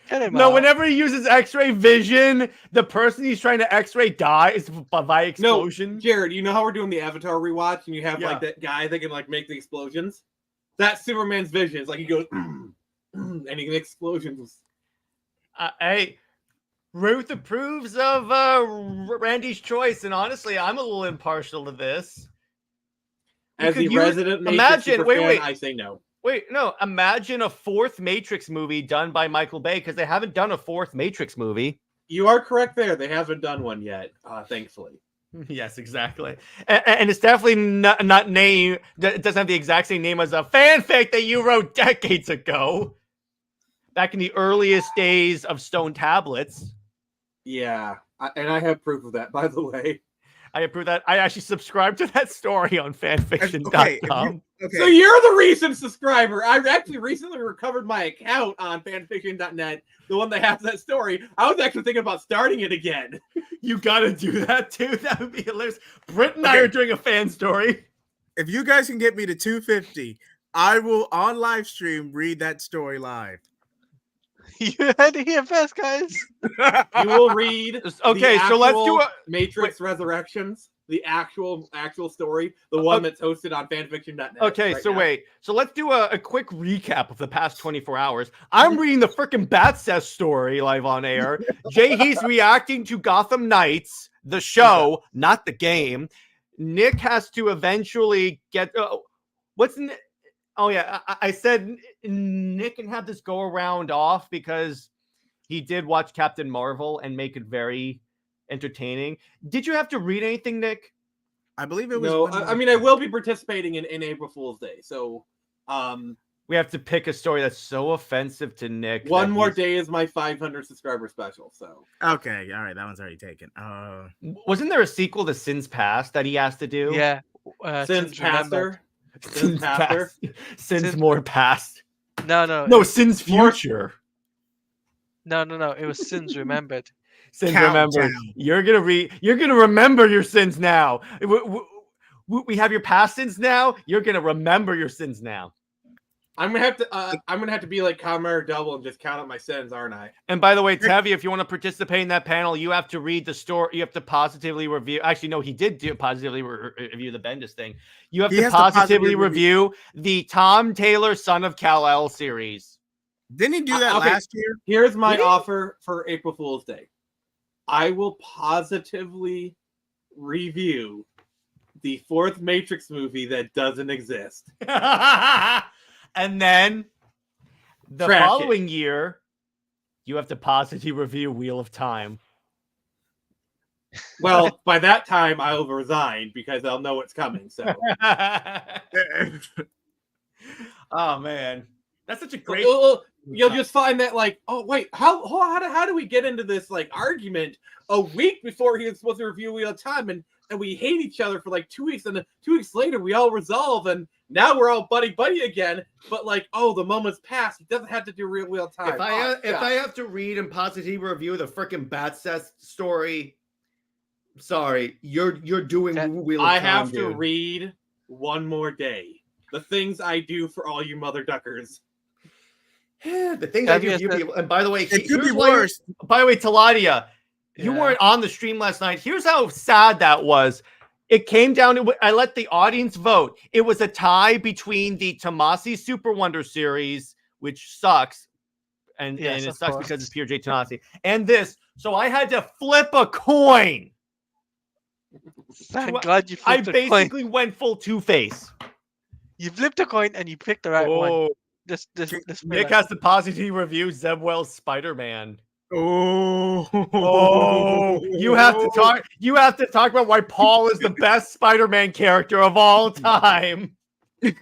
Get him No, out. whenever he uses X-ray vision, the person he's trying to X-ray dies by explosion. No, Jared, you know how we're doing the Avatar rewatch, and you have Yeah. like that guy that can like make the explosions. That's Superman's vision. It's like he goes, and he can explosions. Hey, Ruth approves of Randy's choice, and honestly, I'm a little impartial to this. As the could use- resident Matrix imagine- super wait, fan, wait. I say no. Wait, no, imagine a fourth Matrix movie done by Michael Bay, because they haven't done a fourth Matrix movie. You are correct there. They haven't done one yet, thankfully. Yes, exactly. And it's definitely not name. It doesn't have the exact same name as a fanfic that you wrote decades ago, back in the earliest days of stone tablets. Yeah, and I have proof of that, by the way. I approve that. I actually subscribed to that story on fanfiction.com. Okay. So you're the recent subscriber. I actually recently recovered my account on fanfiction.net, the one that has that story. I was actually thinking about starting it again. You gotta do that too. That would be hilarious. Britt and I are doing a fan story. If you guys can get me to 250, I will on live stream read that story live. You had to hear first, guys. You will read. Okay, the so let's do actual a Matrix Resurrections, the actual story, the one that's hosted on fanfiction.net. Okay, right so now. wait. So let's do a quick recap of the past 24 hours. I'm reading the freaking Batcess story live on air. Jay He's reacting to Gotham Knights, the show, not the game. Nick has to eventually get. Oh, yeah. I said Nick can have this go around off because he did watch Captain Marvel and make it very entertaining. Did you have to read anything, Nick? I believe it was. No, I mean I will be participating in April Fool's Day. So, We have to pick a story that's so offensive to Nick. one that more he's- day is my 500 subscriber special. So Okay, all right, that one's already taken. Wasn't there a sequel to Sins Past that he has to do? Yeah. since Remembered. Pastor, since Pastor, Sins Sins- more past. No. No, Sins More- future. No. It was Sins Remembered. Sins Countdown. remembered. You're gonna remember your sins now. We have your past sins now. You're gonna remember your sins now. I'm gonna have to be like Comrade Double and just count up my sins, aren't I? And by the way, Tavi, if you want to participate in that panel, you have to read the story. You have to positively review. Actually, no, he did positively review the Bendis thing. You have He to has to positively positively review the Tom Taylor Son of Kal-El series. Didn't he do that Okay. last year? Here's my Really? offer for April Fool's Day. I will positively review the fourth Matrix movie that doesn't exist. And then the Trash it. following year, you have to positively review Wheel of Time. Well, by that time I'll resign because I'll know what's coming. So Oh man, that's such a great. you'll just find that like, oh wait, how do we get into this like argument a week before he was supposed to review Wheel of Time and we hate each other for like 2 weeks and then 2 weeks later we all resolve and now we're all buddy again. But like, oh, the moment's passed. He doesn't have to do Wheel of Time. If I have to read and positively review the freaking Batcess story, sorry, you're doing Wheel of I Time. have to dude. read one more day. The things I do for all you mother duckers. The things I Have do you for you said- people. And by the way, It could be here's why- worse. By the way, Taladia, you Yeah. weren't on the stream last night. Here's how sad that was. It came down to I let the audience vote. It was a tie between the Tomasi Super Wonder series, which sucks, and Yes, it of sucks course. because it's pure J Tanasi. And this, so I had to flip a coin. Thank God you I flipped a coin. basically went full Two-Face. You flipped a coin and you picked the right one. Oh, This Nick has to positively review Zebwell's Spider-Man. Oh, Oh, you have to talk. You have to talk about why Paul is the best Spider-Man character of all time. He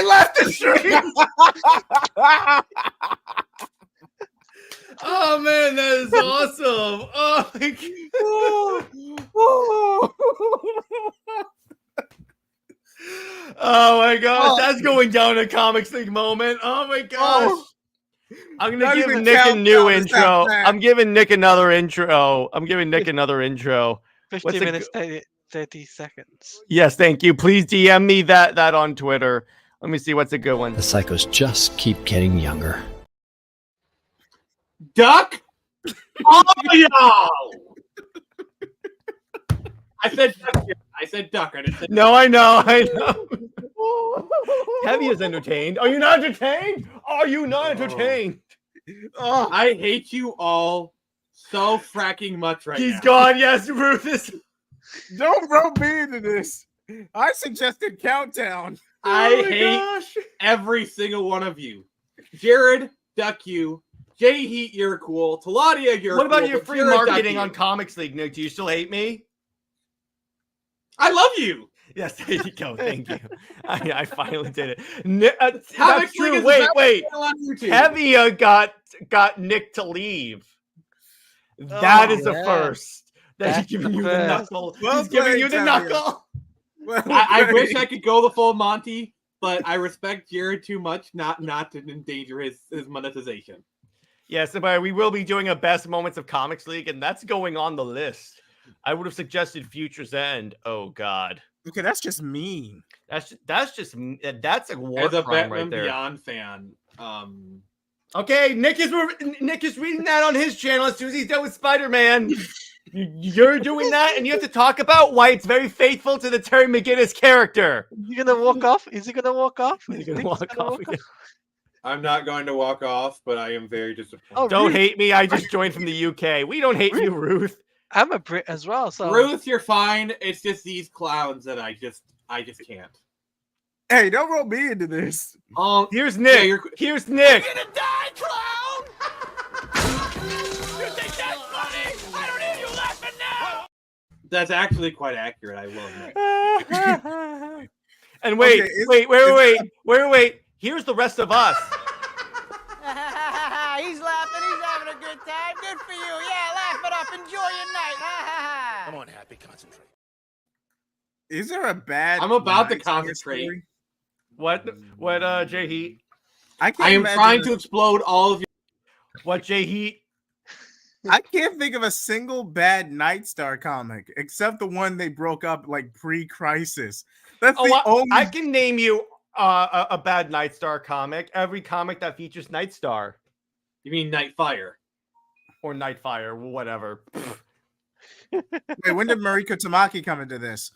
left the stream. Oh man, that is awesome. Oh my oh my gosh, that's going down a Comics League moment. Oh my gosh. I'm gonna Not give even Nick a new countdown is that intro. bad. I'm giving Nick another intro. 50 What's a minutes, 30 seconds. Yes, thank you. Please DM me that on Twitter. Let me see what's a good one. The psychos just keep getting younger. Duck? Oh, y'all! I said duck. I said duck. I didn't say No, I know. Heavy is entertained. Are you not entertained? Are you not entertained? Oh, I hate you all so fracking much right now. He's gone. Yes, Ruth is. don't rope me into this. I suggested countdown. I Oh my hate gosh. every single one of you. Jared, duck you. Jay Heat, you're cool. Taladia, you're What about cool, your but free Jared, duck marketing you. on Comics League, Nick? Do you still hate me? I love you. Yes, there you go. Thank you. I finally did it. That's Comics League true. is Wait. available on YouTube. Heavy got Nick to leave. That is a yeah. first. That he's That's giving the you the first. knuckle. Well He's giving played, you the Tavia. knuckle. Well, I wish played. I could go the full Monty, but I respect Jared too much not to endanger his monetization. Yes, but we will be doing a best moments of Comics League, and that's going on the list. I would have suggested Future's End. Oh God, Okay, that's just mean. that's a war As a crime Batman right there. Beyond fan, Okay, Nick is reading that on his channel as soon as he's done with Spider-Man. You're doing that, and you have to talk about why it's very faithful to the Terry McGinnis character. Is he gonna walk off? Is he gonna walk off? He's Is gonna Nick's walk off again. I'm not going to walk off, but I am very disappointed. Oh, Don't Ruth. hate me. I just joined from the UK. We don't hate you, Ruth. I'm a Brit as well, so Ruth, you're fine. It's just these clowns that I just can't. Hey, don't rope me into this. Here's Nick. you're- Here's Nick. You're gonna die, clown! You think that's funny? I don't hear you laughing now! That's actually quite accurate. I will admit. And wait, Okay, wait. Here's the rest of us. He's laughing. He's having a good time. Good for you. Yeah, laugh it up. Enjoy your night. Come on, Happy, concentrate. Is there a bad? I'm about to Night Star concentrate. story? What, Jay Heat? I can't. I am imagine trying a- to explode all of you. What, Jay Heat? I can't think of a single bad Night Star comic except the one they broke up like pre-crisis. That's the only. I can name you a bad Night Star comic. Every comic that features Night Star You mean Nightfire? or Nightfire, whatever. Wait, when did Mariko Tamaki come into this?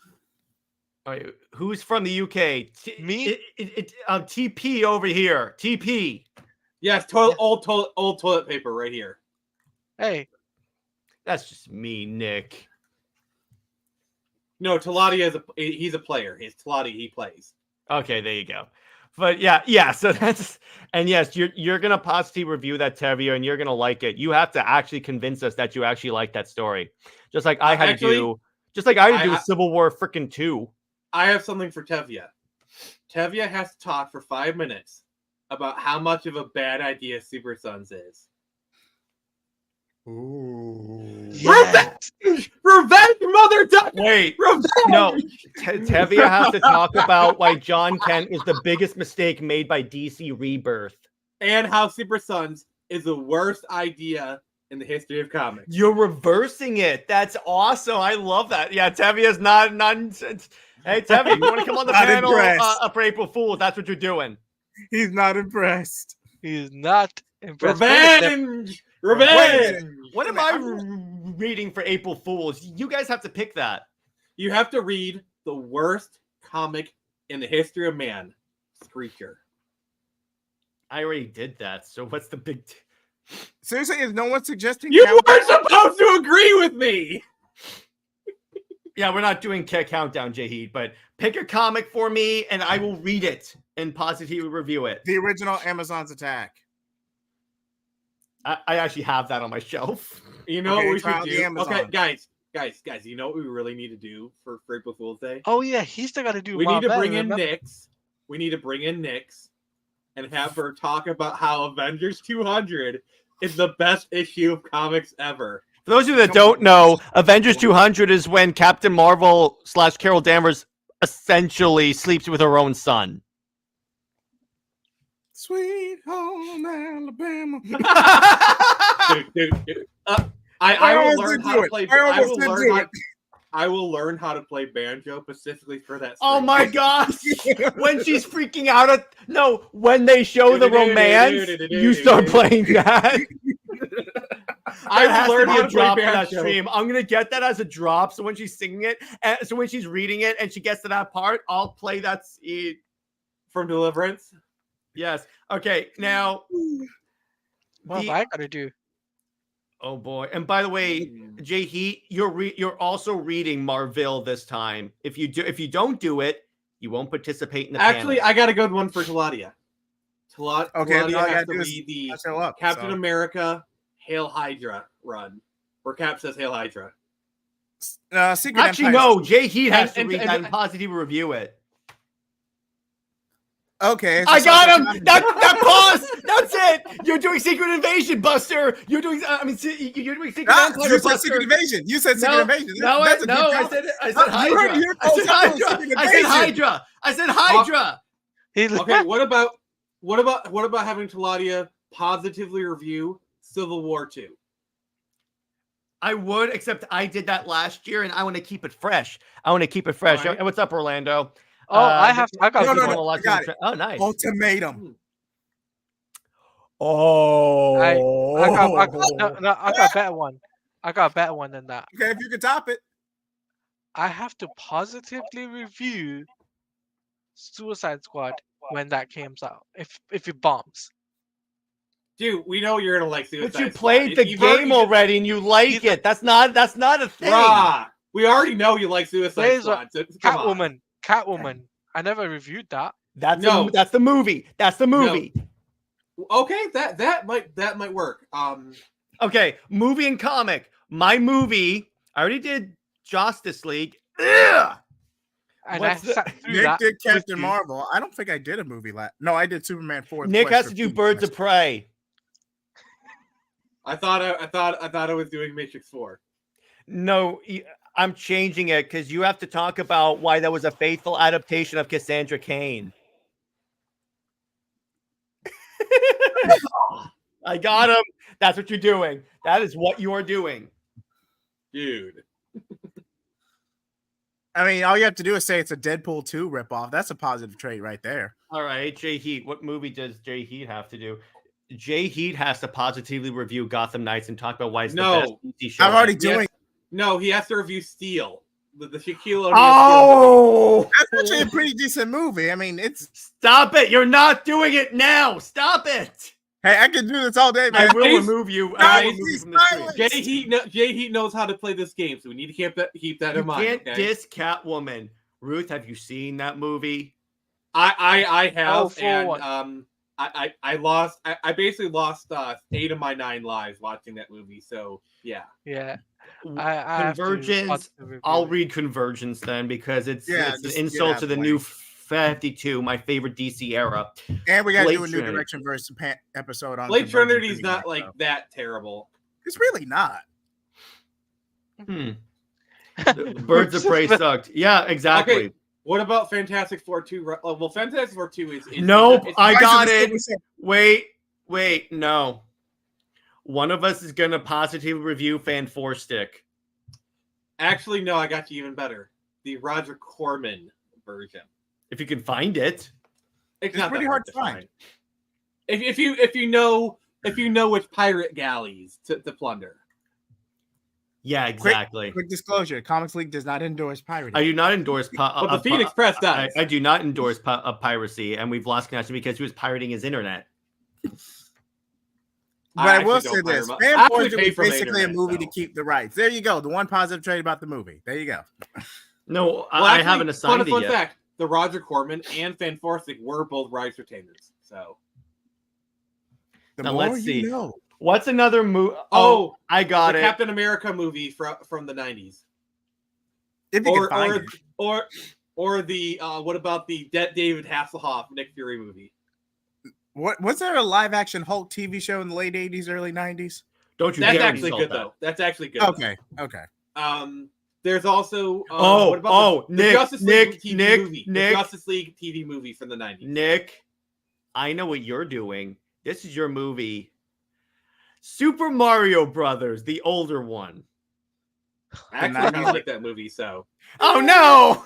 Wait, who's from the UK? Me? TP over here. TP. Yes, old toilet paper right here. hey, That's just me, Nick. No, Taladia he's a player. He's Taladia. He plays. Okay, there you go. But yeah. So that's and yes, you're gonna positively review that Tevia, and you're gonna like it. You have to actually convince us that you actually like that story, just like I had to do. Just like I had to do with Civil War freaking 2. I have something for Tevia. Tevia has to talk for 5 minutes about how much of a bad idea Super Sons is. yeah. Revenge, mother duck! Wait, Revenge! no, Tevia has to talk about why John Kent is the biggest mistake made by DC Rebirth. And how Super Sons is the worst idea in the history of comics. You're reversing it. That's awesome. I love that. Yeah, Tevia's not. Hey, Tevia, you want to come on the Not panel impressed. for April Fools? That's what you're doing. He's not impressed. He's not impressed. Revenge! Revenge! What am I reading for April Fools? You guys have to pick that. You have to read the worst comic in the history of man, Screecher. I already did that. So what's the big? Seriously, is no one suggesting? You weren't supposed to agree with me. Yeah, we're not doing countdown, Jahid, but pick a comic for me, and I will read it and positively review it. The original Amazon's Attack. I actually have that on my shelf. You know Okay, what we try should out the do? Amazon. Okay, guys. You know what we really need to do for April Fool's Day? Oh yeah, he's still got to do. We need to Marvel, bring in remember? Nyx. We need to bring in Nyx and have her talk about how Avengers 200 is the best issue of comics ever. For those of you that don't know, Avengers 200 is when Captain Marvel / Carol Danvers essentially sleeps with her own son. Sweet home Alabama. Dude. I will learn how to play. I will learn how to play banjo specifically for that. Oh stream. my gosh! When she's freaking out at when they show the romance, you start playing that. I will learn how to drop play for that banjo. stream. I'm gonna get that as a drop. So when she's singing it, and so when she's reading it, and she gets to that part, I'll play that. From Deliverance. Yes. Okay. Now. What have I got to do? Oh boy! And by the way, Jay Heat, you're also reading Marvel this time. If you don't do it, you won't participate in the. Actually, panel. I got a good one for Taladia. Okay, Taladia has to read the show up, Captain so. America Hail Hydra run, where Cap says Hail Hydra. Secret Actually, Empire. no. Jay Heat has to and- read and- that and positively review it. Okay, I got him. That pause. That's it. You're doing Secret Invasion, Buster. You're doing. You're doing Secret Empire, you said Buster. Secret Invasion. You said Secret Invasion. I said Hydra. I said Hydra. I said Hydra. Okay, what about having Taladia positively review Civil War 2? I would, except I did that last year, and I want to keep it fresh. Right. And what's up, Orlando? Oh, I got no, I got it. Oh, nice. Ultimatum. Oh, I got a better one. I got a better one than that. Okay, if you can top it. I have to positively review Suicide Squad when that comes out. If it bombs. Dude, we know you're gonna like Suicide But you Squad. played the game already, and you like it. That's not a thing. Bruh, we already know you like Suicide Squad. So come on. Catwoman. I never reviewed that. That's the movie. That's the movie. No. Okay, that might work. Okay, movie and comic. My movie. I already did Justice League. Ugh! And What's the- sat through Nick that did with Captain you. Marvel. I don't think I did a movie No, I did Superman 4. Nick has to do Birds of Prey. I thought I was doing Matrix 4. No, I'm changing it because you have to talk about why that was a faithful adaptation of Cassandra Cain. I got him. That's what you're doing. That is what you are doing. Dude. I mean, all you have to do is say it's a Deadpool 2 ripoff. That's a positive trait right there. All right, Jay Heat. What movie does Jay Heat have to do? Jay Heat has to positively review Gotham Knights and talk about why it's the best DC show. I'm already doing. No, he has to review Steel. The Shaquille O'Neal. Oh, that's actually a pretty decent movie. I mean, it's. Stop it! You're not doing it now. Stop it. Hey, I can do this all day, man. I will remove you. I will remove you from the stream. Jay Heat knows how to play this game, so we need to keep that in mind. You can't diss Catwoman. Ruth, have you seen that movie? I have, what? I lost. I basically lost 8 of my 9 lives watching that movie. So yeah. I Convergence. I'll read Convergence then because it's an insult to the new 52, my favorite DC era. And we got to do a New Direction versus episode on Blade Trinity's not like that terrible. It's really not. Birds of Prey sucked. Yeah, exactly. Okay. What about Fantastic Four 2? Well, Fantastic Four 2 is nope. I got it. Wait, no. One of us is gonna positively review Fan 4 Stick. Actually, no. I got you even better. The Roger Corman version. If you can find it, it's not pretty hard to find. If you know which pirate galleys to plunder. Yeah, exactly. Quick disclosure: Comics League does not endorse piracy. I do not endorse. But the Phoenix Press does. I do not endorse piracy, and we've lost connection because he was pirating his internet. But I will actually say don't hire this: my- fan I forging actually pay is for the basically a internet, movie so. to keep the rights. There you go. The one positive trait about the movie. There you go. No, Well, I actually, haven't assigned it fun yet. fact: the Roger Corman and Fan Forstick were both rights retainers. So The Now, more let's you see. know. What's another movie? Oh, I got the it. Captain America movie from the 90s. If you can find it. Or the what about the David Hasselhoff Nick Fury movie? What was there a live action Hulk TV show in the late 80s, early 90s? Don't you That's dare actually insult good that. though. That's actually good. though. Okay. There's also what about the Nick, Justice League TV Nick, movie? Nick. The Justice League TV movie from the 90s. Nick, I know what you're doing. This is your movie. Super Mario Brothers, the older one. I actually kind of like that movie. So Oh no!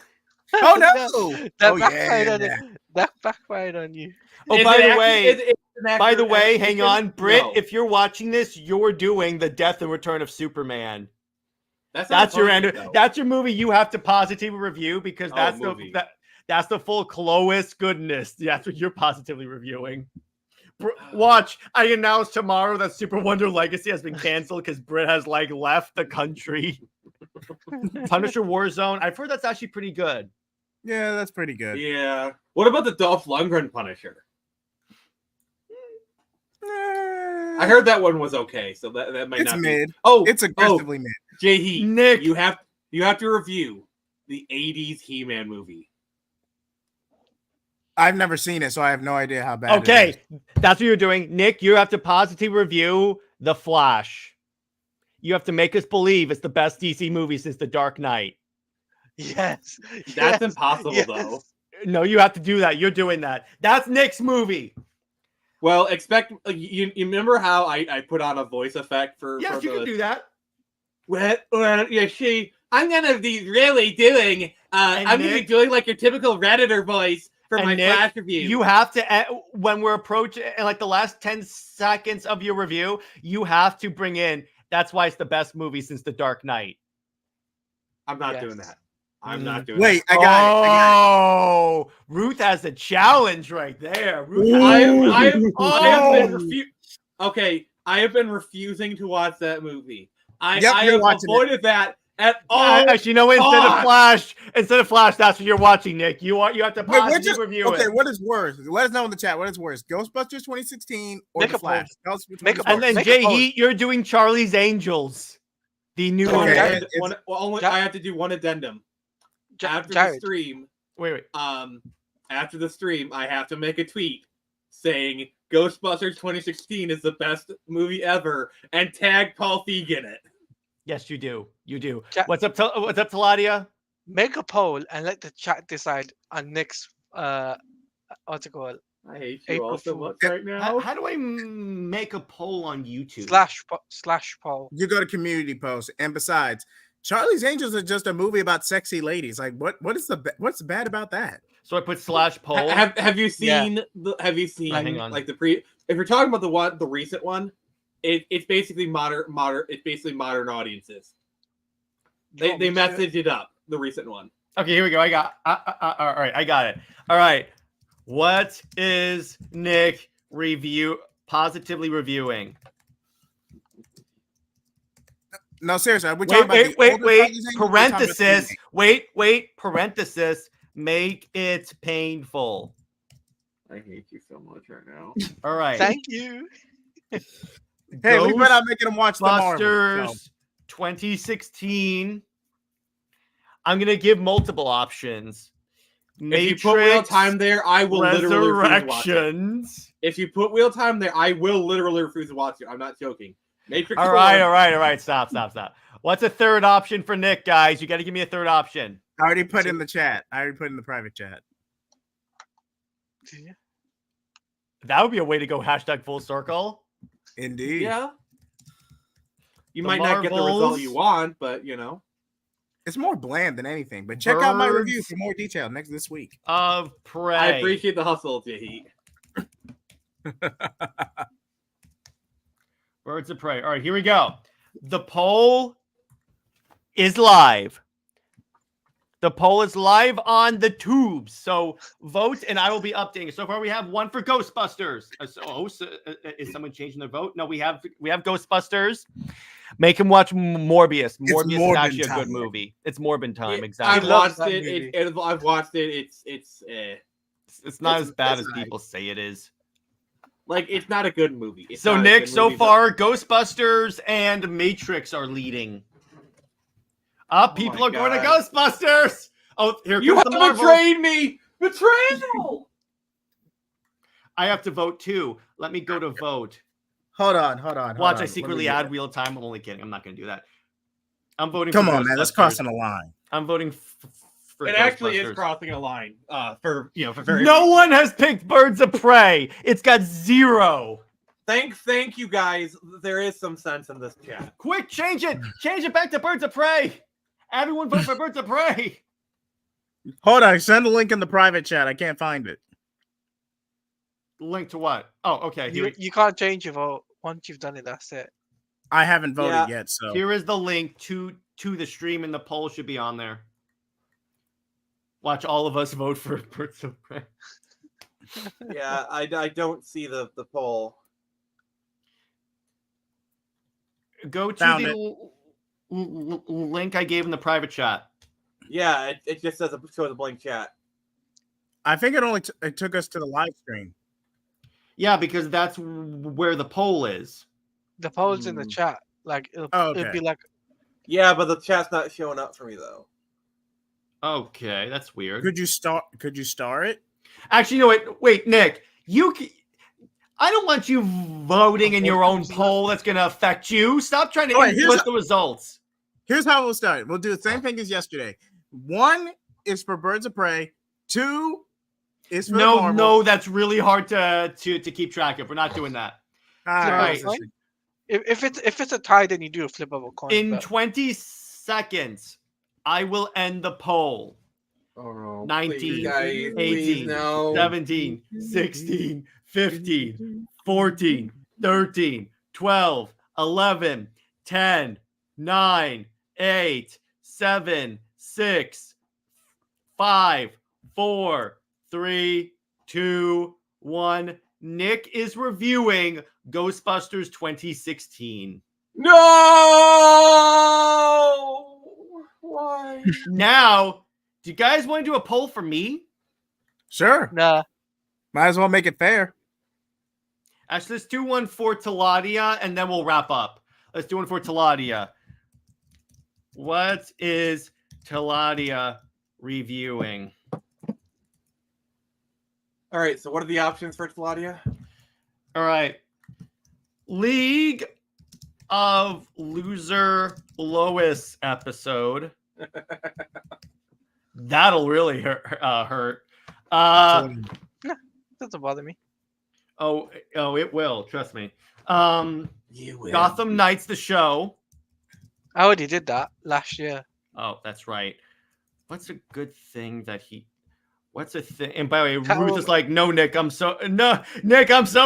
Oh no! That Oh, backfired on yeah. you. That backfired on you. Oh, Is by it the accu- way, is it an by the accurate way, hang adaptation? on, Britt. No. If you're watching this, you're doing the Death and Return of Superman. That's not That's a your fun end. movie, though. That's your movie. You have to positively review because Oh, that's movie. that's the full Clois goodness. That's what you're positively reviewing. Watch. I announce tomorrow that Super Wonder Legacy has been canceled because Britt has like left the country. Punisher Warzone. I've heard that's actually pretty good. Yeah, that's pretty good. Yeah. What about the Dolph Lundgren Punisher? I heard that one was okay, so that might It's not mid. be. Oh, It's aggressively mid. Jay Heat, Nick. you have to review the '80s He-Man movie. I've never seen it, so I have no idea how bad it Okay, is. that's what you're doing. Nick, you have to positively review The Flash. You have to make us believe it's the best DC movie since The Dark Knight. Yes. That's yes, impossible, yes. though. No, you have to do that. You're doing that. That's Nick's movie. Well, expect you remember how I put on a voice effect for Yes, you can do that. Well, you see, I'm gonna be really doing. And I'm gonna be Nick- doing like your typical Redditor voice for And my Nick, Flash review. You have to, when we're approaching, like the last 10 seconds of your review, you have to bring in, that's why it's the best movie since The Dark Knight. I'm not Yes. doing that. I'm not doing Wait, that. I got it. Oh, Ruth has a challenge right there. Ruth has I a- have been Okay, I have been refusing to watch that movie. I Yep, you're have watching avoided that at all. Actually, you know, instead God. of Flash, that's what you're watching, Nick. You have to Wait, positively review okay, it. what is worse? Let us know in the chat. What is worse? Ghostbusters 2016 or Make The a poll. Flash? Tell us which Make one a is And worse. then Make a Jay poll. Heat, you're doing Charlie's Angels, the new Okay. one. Jared, I have to do one addendum. After the Jared, stream, Wait. after the stream, I have to make a tweet saying Ghostbusters 2016 is the best movie ever and tag Paul Feig in it. Yes, you do. You do. Ja- What's up, Taladia? make a poll and let the chat decide on next what's it called? I hate you all April so Fool. much right now. How do I make a poll on YouTube? Slash poll. You go to community post, and besides, Charlie's Angels is just a movie about sexy ladies. Like, what's bad about that? So I put slash poll. Have you Yeah. seen hang on. on. If you're talking about the recent one, it's basically modern audiences. They messaged it up, the recent one. Okay, here we go. I got. All right, I got it. All right. What is Nick positively reviewing? No, seriously, we're talking about Wait. the older Charlie's Angels, we're talking about the Parenthesis. remake. Wait. Parenthesis. Make it painful. I hate you so much right now. All right. Thank you. Hey, we better not making them watch the Marvel. Ghostbusters 2016. I'm gonna give multiple options. If you put wheel time there, I will literally refuse to watch it. Resurrections. If you put wheel time there, I will literally refuse to watch it. I'm not joking. Matrix. All right. Stop. What's a third option for Nick, guys? You got to give me a third option. I already put in the chat. I already put in the private chat. That would be a way to go. # full circle. Indeed. Yeah. You The might not get the result Marvels. you want, but you know. It's more bland than anything. But check out my review Birds for more detail this week. Of Prey. I appreciate the hustle, Jahee. Birds of Prey. All right, here we go. The poll is live. The poll is live on the tubes, so vote, and I will be updating. So far, we have one for Ghostbusters. Is someone changing their vote? No, we have Ghostbusters. Make him watch Morbius. Morbius is actually a good movie. It's Morbin time, exactly. I've watched it. I've watched it. It's not as bad as people say it is. Like, it's not a good movie. So Nick, so far, Ghostbusters and Matrix are leading. People are going to Ghostbusters. Oh, here comes the Marvel. Betrayed me. Betrayal. I have to vote too. Let me go to vote. Hold on. Watch, I secretly add real time. I'm only kidding. I'm not going to do that. I'm voting. Come for on, man. That's crossing a line. I'm voting for It actually is crossing a line. For very. No one has picked Birds of Prey. It's got 0. Thank you guys. There is some sense in this chat. Quick, change it. Change it back to Birds of Prey. Everyone vote for Birds of Prey. Hold on. Send the link in the private chat. I can't find it. Link to what? Oh, okay. You can't change your vote. Once you've done it, that's it. I haven't voted yet, so here is the link to the stream, and the poll should be on there. Watch all of us vote for Birds of Prey. Yeah, I don't see the poll. Go to link I gave in the private chat. Yeah, it just says shows a blank chat. I think it took us to the live stream. Yeah, because that's where the poll is. The poll's in the chat. Like it'd be like. Yeah, but the chat's not showing up for me though. Okay, that's weird. Could you star it? Actually, you know what? Wait, Nick, I don't want you voting in your own poll that's going to affect you. Stop trying to influence the results. Here's how we'll start. We'll do the same thing as yesterday. 1 is for Birds of Prey. 2 is for No, that's really hard to keep track of. We're not doing that. All right. If it's a tie, then you do a flip of a coin. In 20 seconds, I will end the poll. Oh, no. 19, Please, 18, no. 17, 16, 15, 14, 13, 12, 11, 10, 9, 8, 7, 6, 5, 4, 3, 2, 1. Nick is reviewing Ghostbusters 2016. No! Why? Now, do you guys want to do a poll for me? Sure. Nah. Might as well make it fair. Actually, let's do one for Taladia, and then we'll wrap up. Let's do one for Taladia. What is Taladia reviewing? All right, so what are the options for Claudia? All right. League of Loser Lois episode. That'll really hurt. Doesn't bother me. Oh, it will. Trust me. You will. Gotham Knights, the show. I already did that last year. Oh, that's right. What's a good thing that he... What's a thing? And by the way, Ruth is like, no, Nick, I'm so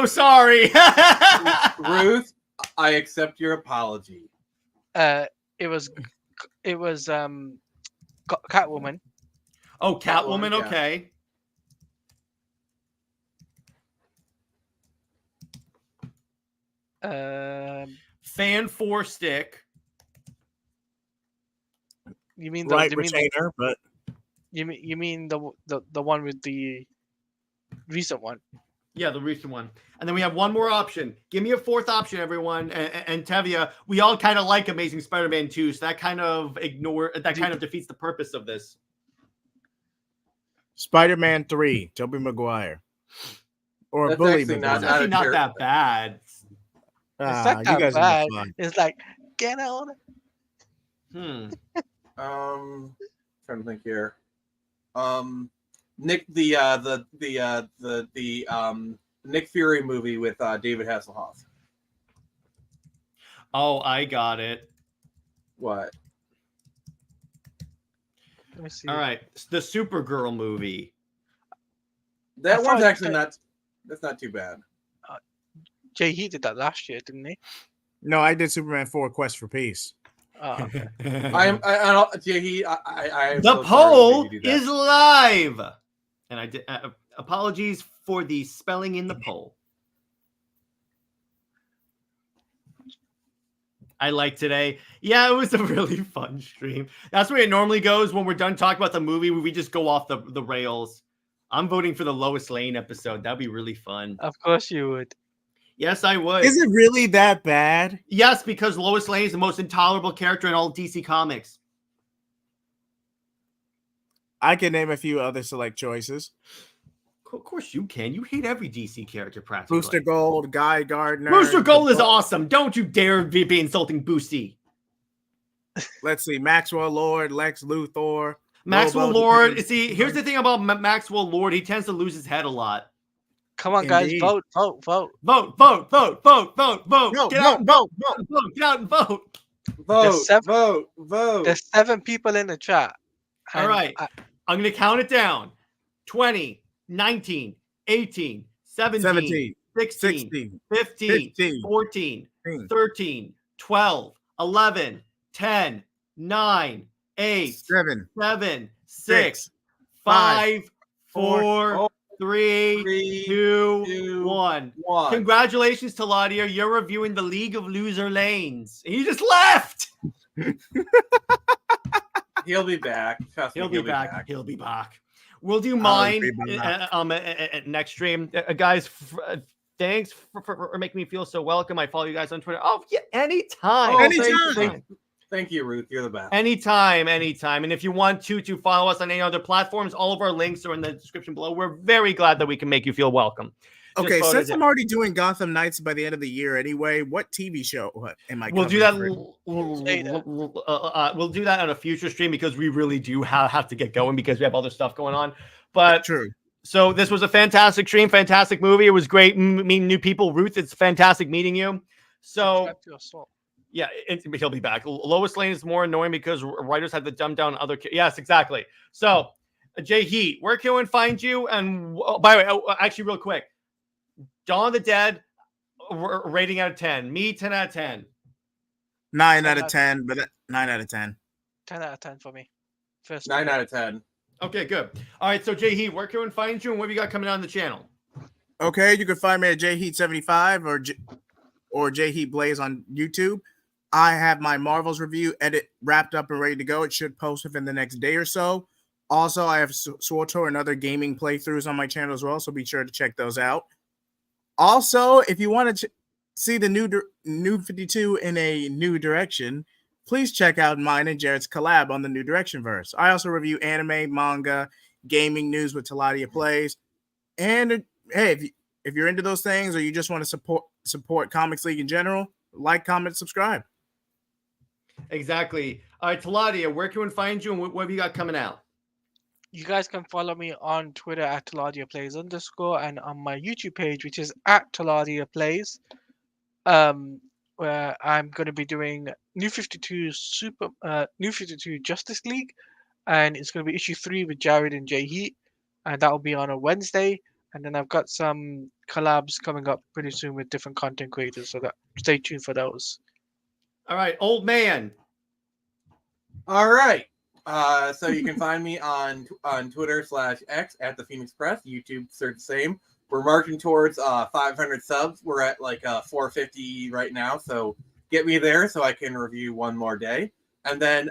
sorry. Ruth, I accept your apology. It was Catwoman. Oh, Catwoman, yeah. okay. Fan 4 stick. You mean retainer, but you mean the one with the recent one? Yeah, the recent one. And then we have one more option. Give me a fourth option, everyone. And Tevia, we all kind of like Amazing Spider-Man 2, so that kind of defeats the purpose of this. Spider-Man 3, Tobey Maguire. Or That's Bully actually Maguire. It's actually not that bad. It's not that bad. It's like, get out. Trying to think here. Nick, the Nick Fury movie with David Hasselhoff. Oh, I got it. What? Let me see. All right, the Supergirl movie. That one's actually not. That's not too bad. Jay, he did that last year, didn't he? No, I did Superman 4 Quest for Peace. Oh, okay. The poll is live, and I did. Apologies for the spelling in the poll. I like today. Yeah, it was a really fun stream. That's where it normally goes when we're done talking about the movie. We just go off the rails. I'm voting for the Lois Lane episode. That'd be really fun. Of course you would. Yes, I would. Is it really that bad? Yes, because Lois Lane is the most intolerable character in all DC Comics. I can name a few other select choices. Of course you can. You hate every DC character practically. Booster Gold, Guy Gardner. Booster Gold is awesome. Don't you dare be insulting Boosty. Let's see. Maxwell Lord, Lex Luthor. Maxwell Lobo, Lord. See, here's the thing about Maxwell Lord. He tends to lose his head a lot. Come on, guys. Indeed. Vote. Vote. Get out and vote. Get out and vote. Vote. There's 7 people in the chat. All right. I'm going to count it down. 20, 19, 18, 17, 16, 15, 14, 13, 12, 11, 10, 9, 8, 7, 6, 5, 4, 3, 2, 1. Congratulations to Ladia. You're reviewing the League of Loser Lanes. And you just left. He'll be back. He'll be back. He'll be back. We'll do mine next stream. Guys, thanks for making me feel so welcome. I follow you guys on Twitter. Oh, yeah, anytime. Thank you, Ruth. You're the best. Anytime. And if you want to follow us on any other platforms, all of our links are in the description below. We're very glad that we can make you feel welcome. Okay, since I'm already doing Gotham Knights by the end of the year anyway, what TV show am I? We'll do that. We'll do that on a future stream because we really do have to get going because we have other stuff going on. But true. So this was a fantastic stream, fantastic movie. It was great meeting new people. Ruth, it's fantastic meeting you. So yeah, he'll be back. Lois Lane is more annoying because writers had to dumb down other. Yes, exactly. So Jay Heat, where can we find you? And by the way, actually, real quick. Dawn of the Dead, rating out of 10. Me, 10 out of 10. 9 out of 10, but 9 out of 10. 10 out of 10 for me. First 9 out of 10. Okay, good. All right, so Jay Heat, where can we find you and what have you got coming on the channel? Okay, you can find me at JHeat75 or JHeat Blaze on YouTube. I have my Marvels review edit wrapped up and ready to go. It should post within the next day or so. Also, I have SWTOR and other gaming playthroughs on my channel as well, so be sure to check those out. Also, if you want to see the new 52 in a new direction, please check out mine and Jared's collab on the New Direction verse. I also review anime, manga, gaming news with Taladia Plays. And hey, if you're into those things or you just want to support Comics League in general, like, comment, subscribe. Exactly. All right, Taladia, where can we find you and what have you got coming out? You guys can follow me on Twitter at TaladiaPlays_ and on my YouTube page, which is at TaladiaPlays, where I'm going to be doing New 52 Justice League, and it's going to be issue 3 with Jared and Jay Heat, and that will be on a Wednesday. And then I've got some collabs coming up pretty soon with different content creators, so stay tuned for those. All right, old man. All right. So you can find me on Twitter/X at the Phoenix Press. YouTube, search the same. We're marching towards 500 subs. We're at like 450 right now. So get me there so I can review one more day. And then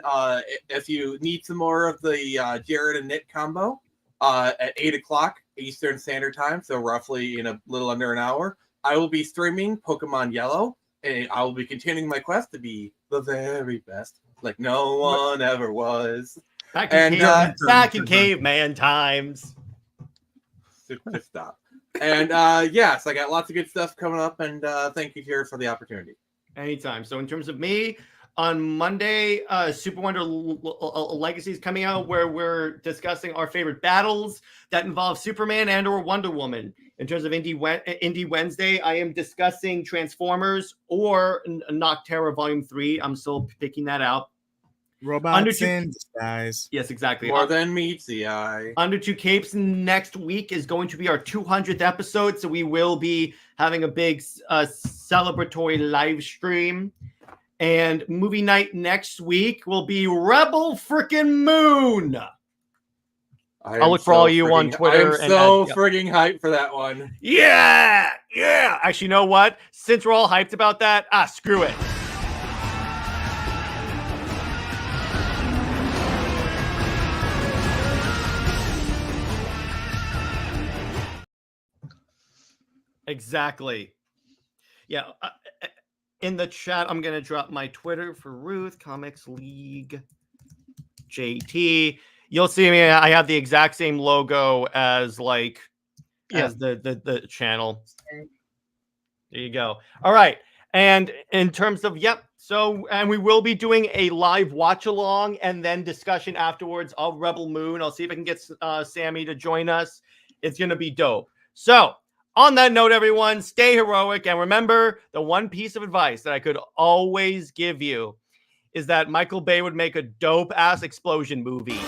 if you need some more of the Jared and Nick combo at 8 o'clock Eastern Standard Time, so roughly in a little under an hour, I will be streaming Pokemon Yellow. And I will be continuing my quest to be the very best, like no one ever was. Back in caveman times. Just stop. And yes, I got lots of good stuff coming up, and thank you, Jared, for the opportunity. Anytime. So in terms of me, on Monday, Super Wonder Legacy is coming out where we're discussing our favorite battles that involve Superman and or Wonder Woman. In terms of Indie Wednesday, I am discussing Transformers or Nocterra Volume 3. I'm still picking that out. Robots in disguise. Yes, exactly. More than meets the eye. Under Two Capes next week is going to be our 200th episode, so we will be having a big celebratory live stream. And movie night next week will be Rebel Frickin' Moon. I'll look for all you on Twitter. I am so frigging hyped for that one. Yeah. Actually, you know what? Since we're all hyped about that, screw it. Exactly. Yeah. In the chat, I'm going to drop my Twitter for Ruth, Comics League JT. You'll see me. I have the exact same logo as as the channel. There you go. All right. And in terms of, and we will be doing a live watch along and then discussion afterwards of Rebel Moon. I'll see if I can get Sammy to join us. It's going to be dope. So, on that note, everyone, stay heroic. And remember, the one piece of advice that I could always give you is that Michael Bay would make a dope-ass explosion movie.